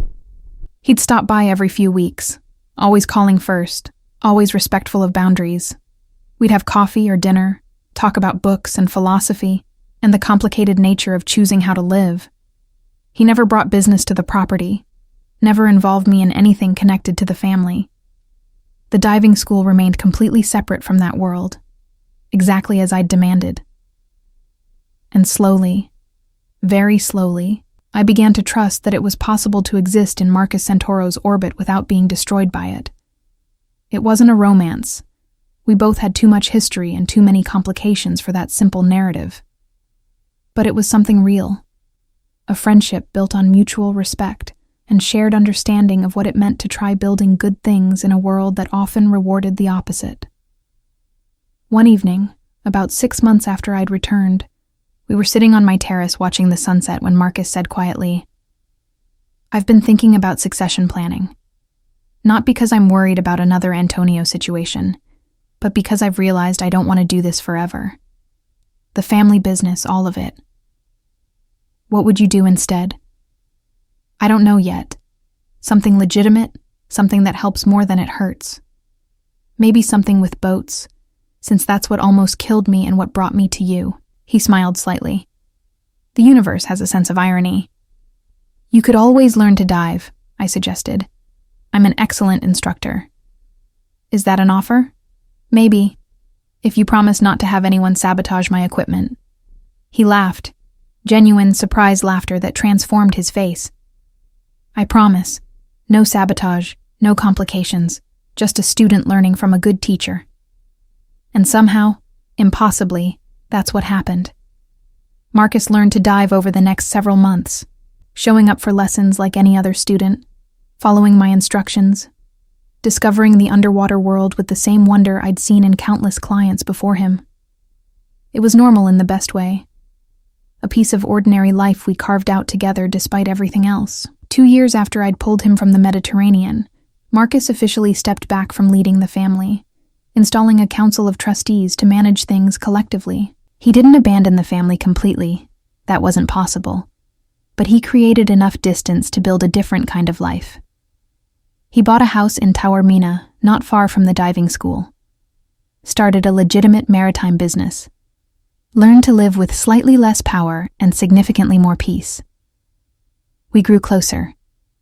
He'd stop by every few weeks, always calling first, always respectful of boundaries. We'd have coffee or dinner, talk about books and philosophy, and the complicated nature of choosing how to live. He never brought business to the property, never involved me in anything connected to the family. The diving school remained completely separate from that world, exactly as I'd demanded. And slowly, very slowly, I began to trust that it was possible to exist in Marcus Santoro's orbit without being destroyed by it. It wasn't a romance. We both had too much history and too many complications for that simple narrative. But it was something real, a friendship built on mutual respect and shared understanding of what it meant to try building good things in a world that often rewarded the opposite. One evening, about 6 months after I'd returned, we were sitting on my terrace watching the sunset when Marcus said quietly, I've been thinking about succession planning. Not because I'm worried about another Antonio situation, but because I've realized I don't want to do this forever. The family business, all of it. What would you do instead? I don't know yet. Something legitimate, something that helps more than it hurts. Maybe something with boats, since that's what almost killed me and what brought me to you. He smiled slightly. The universe has a sense of irony. You could always learn to dive, I suggested. I'm an excellent instructor. Is that an offer? Maybe, if you promise not to have anyone sabotage my equipment. He laughed, genuine, surprised laughter that transformed his face. I promise. No sabotage, no complications, just a student learning from a good teacher. And somehow, impossibly, that's what happened. Marcus learned to dive over the next several months, showing up for lessons like any other student, following my instructions, discovering the underwater world with the same wonder I'd seen in countless clients before him. It was normal in the best way. A piece of ordinary life we carved out together despite everything else. 2 years after I'd pulled him from the Mediterranean, Marcus officially stepped back from leading the family, installing a council of trustees to manage things collectively. He didn't abandon the family completely. That wasn't possible. But he created enough distance to build a different kind of life. He bought a house in Taormina, not far from the diving school. Started a legitimate maritime business. Learned to live with slightly less power and significantly more peace. We grew closer,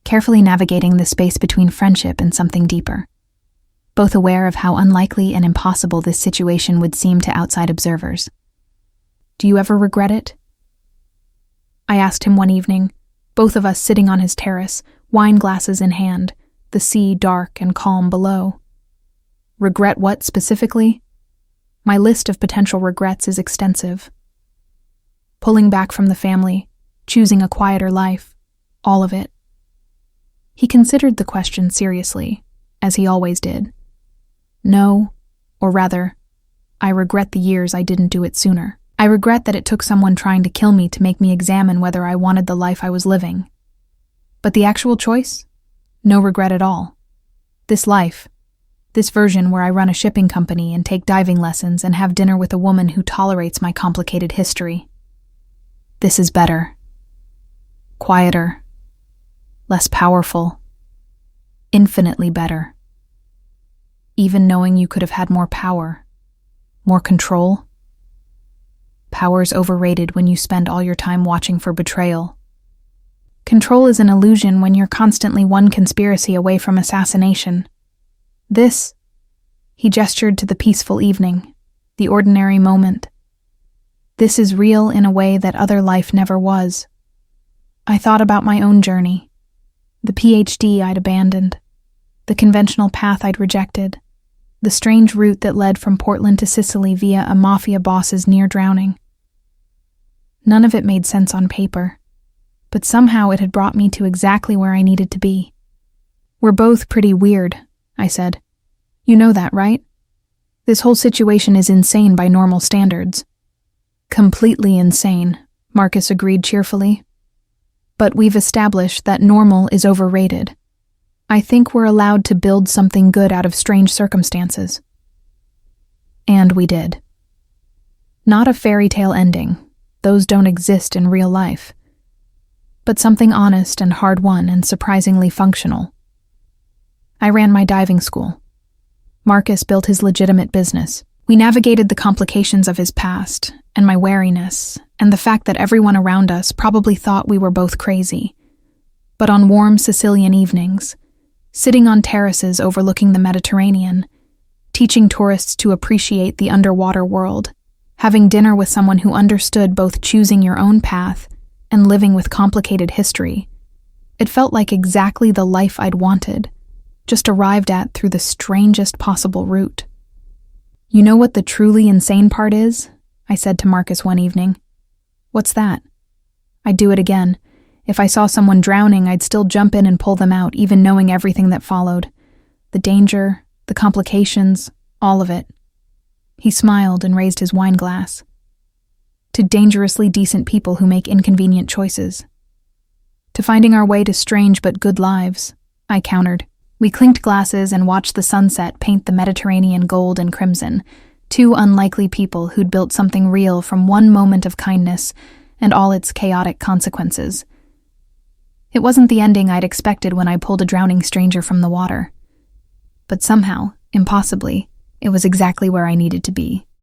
carefully navigating the space between friendship and something deeper, both aware of how unlikely and impossible this situation would seem to outside observers. Do you ever regret it? I asked him one evening, both of us sitting on his terrace, wine glasses in hand, the sea dark and calm below. Regret what specifically? My list of potential regrets is extensive. Pulling back from the family, choosing a quieter life, all of it. He considered the question seriously, as he always did. No, or rather, I regret the years I didn't do it sooner. I regret that it took someone trying to kill me to make me examine whether I wanted the life I was living. But the actual choice? No regret at all. This life, this version where I run a shipping company and take diving lessons and have dinner with a woman who tolerates my complicated history. This is better. Quieter. Less powerful. Infinitely better. Even knowing you could have had more power, more control. Power's overrated when you spend all your time watching for betrayal. Control is an illusion when you're constantly one conspiracy away from assassination. This, he gestured to the peaceful evening, the ordinary moment. This is real in a way that other life never was. I thought about my own journey, the PhD I'd abandoned, the conventional path I'd rejected, the strange route that led from Portland to Sicily via a Mafia boss's near drowning. None of it made sense on paper, but somehow it had brought me to exactly where I needed to be. We're both pretty weird, I said. You know that, right? This whole situation is insane by normal standards. Completely insane, Marcus agreed cheerfully. But we've established that normal is overrated. I think we're allowed to build something good out of strange circumstances. And we did. Not a fairy tale ending. Those don't exist in real life. But something honest and hard-won and surprisingly functional. I ran my diving school. Marcus built his legitimate business. We navigated the complications of his past, and my wariness, and the fact that everyone around us probably thought we were both crazy. But on warm Sicilian evenings, sitting on terraces overlooking the Mediterranean, teaching tourists to appreciate the underwater world, having dinner with someone who understood both choosing your own path and living with complicated history, it felt like exactly the life I'd wanted, just arrived at through the strangest possible route. You know what the truly insane part is? I said to Marcus one evening. What's that? I'd do it again. If I saw someone drowning, I'd still jump in and pull them out, even knowing everything that followed. The danger, the complications, all of it. He smiled and raised his wine glass. To dangerously decent people who make inconvenient choices. To finding our way to strange but good lives, I countered. We clinked glasses and watched the sunset paint the Mediterranean gold and crimson, two unlikely people who'd built something real from one moment of kindness and all its chaotic consequences. It wasn't the ending I'd expected when I pulled a drowning stranger from the water. But somehow, impossibly, it was exactly where I needed to be.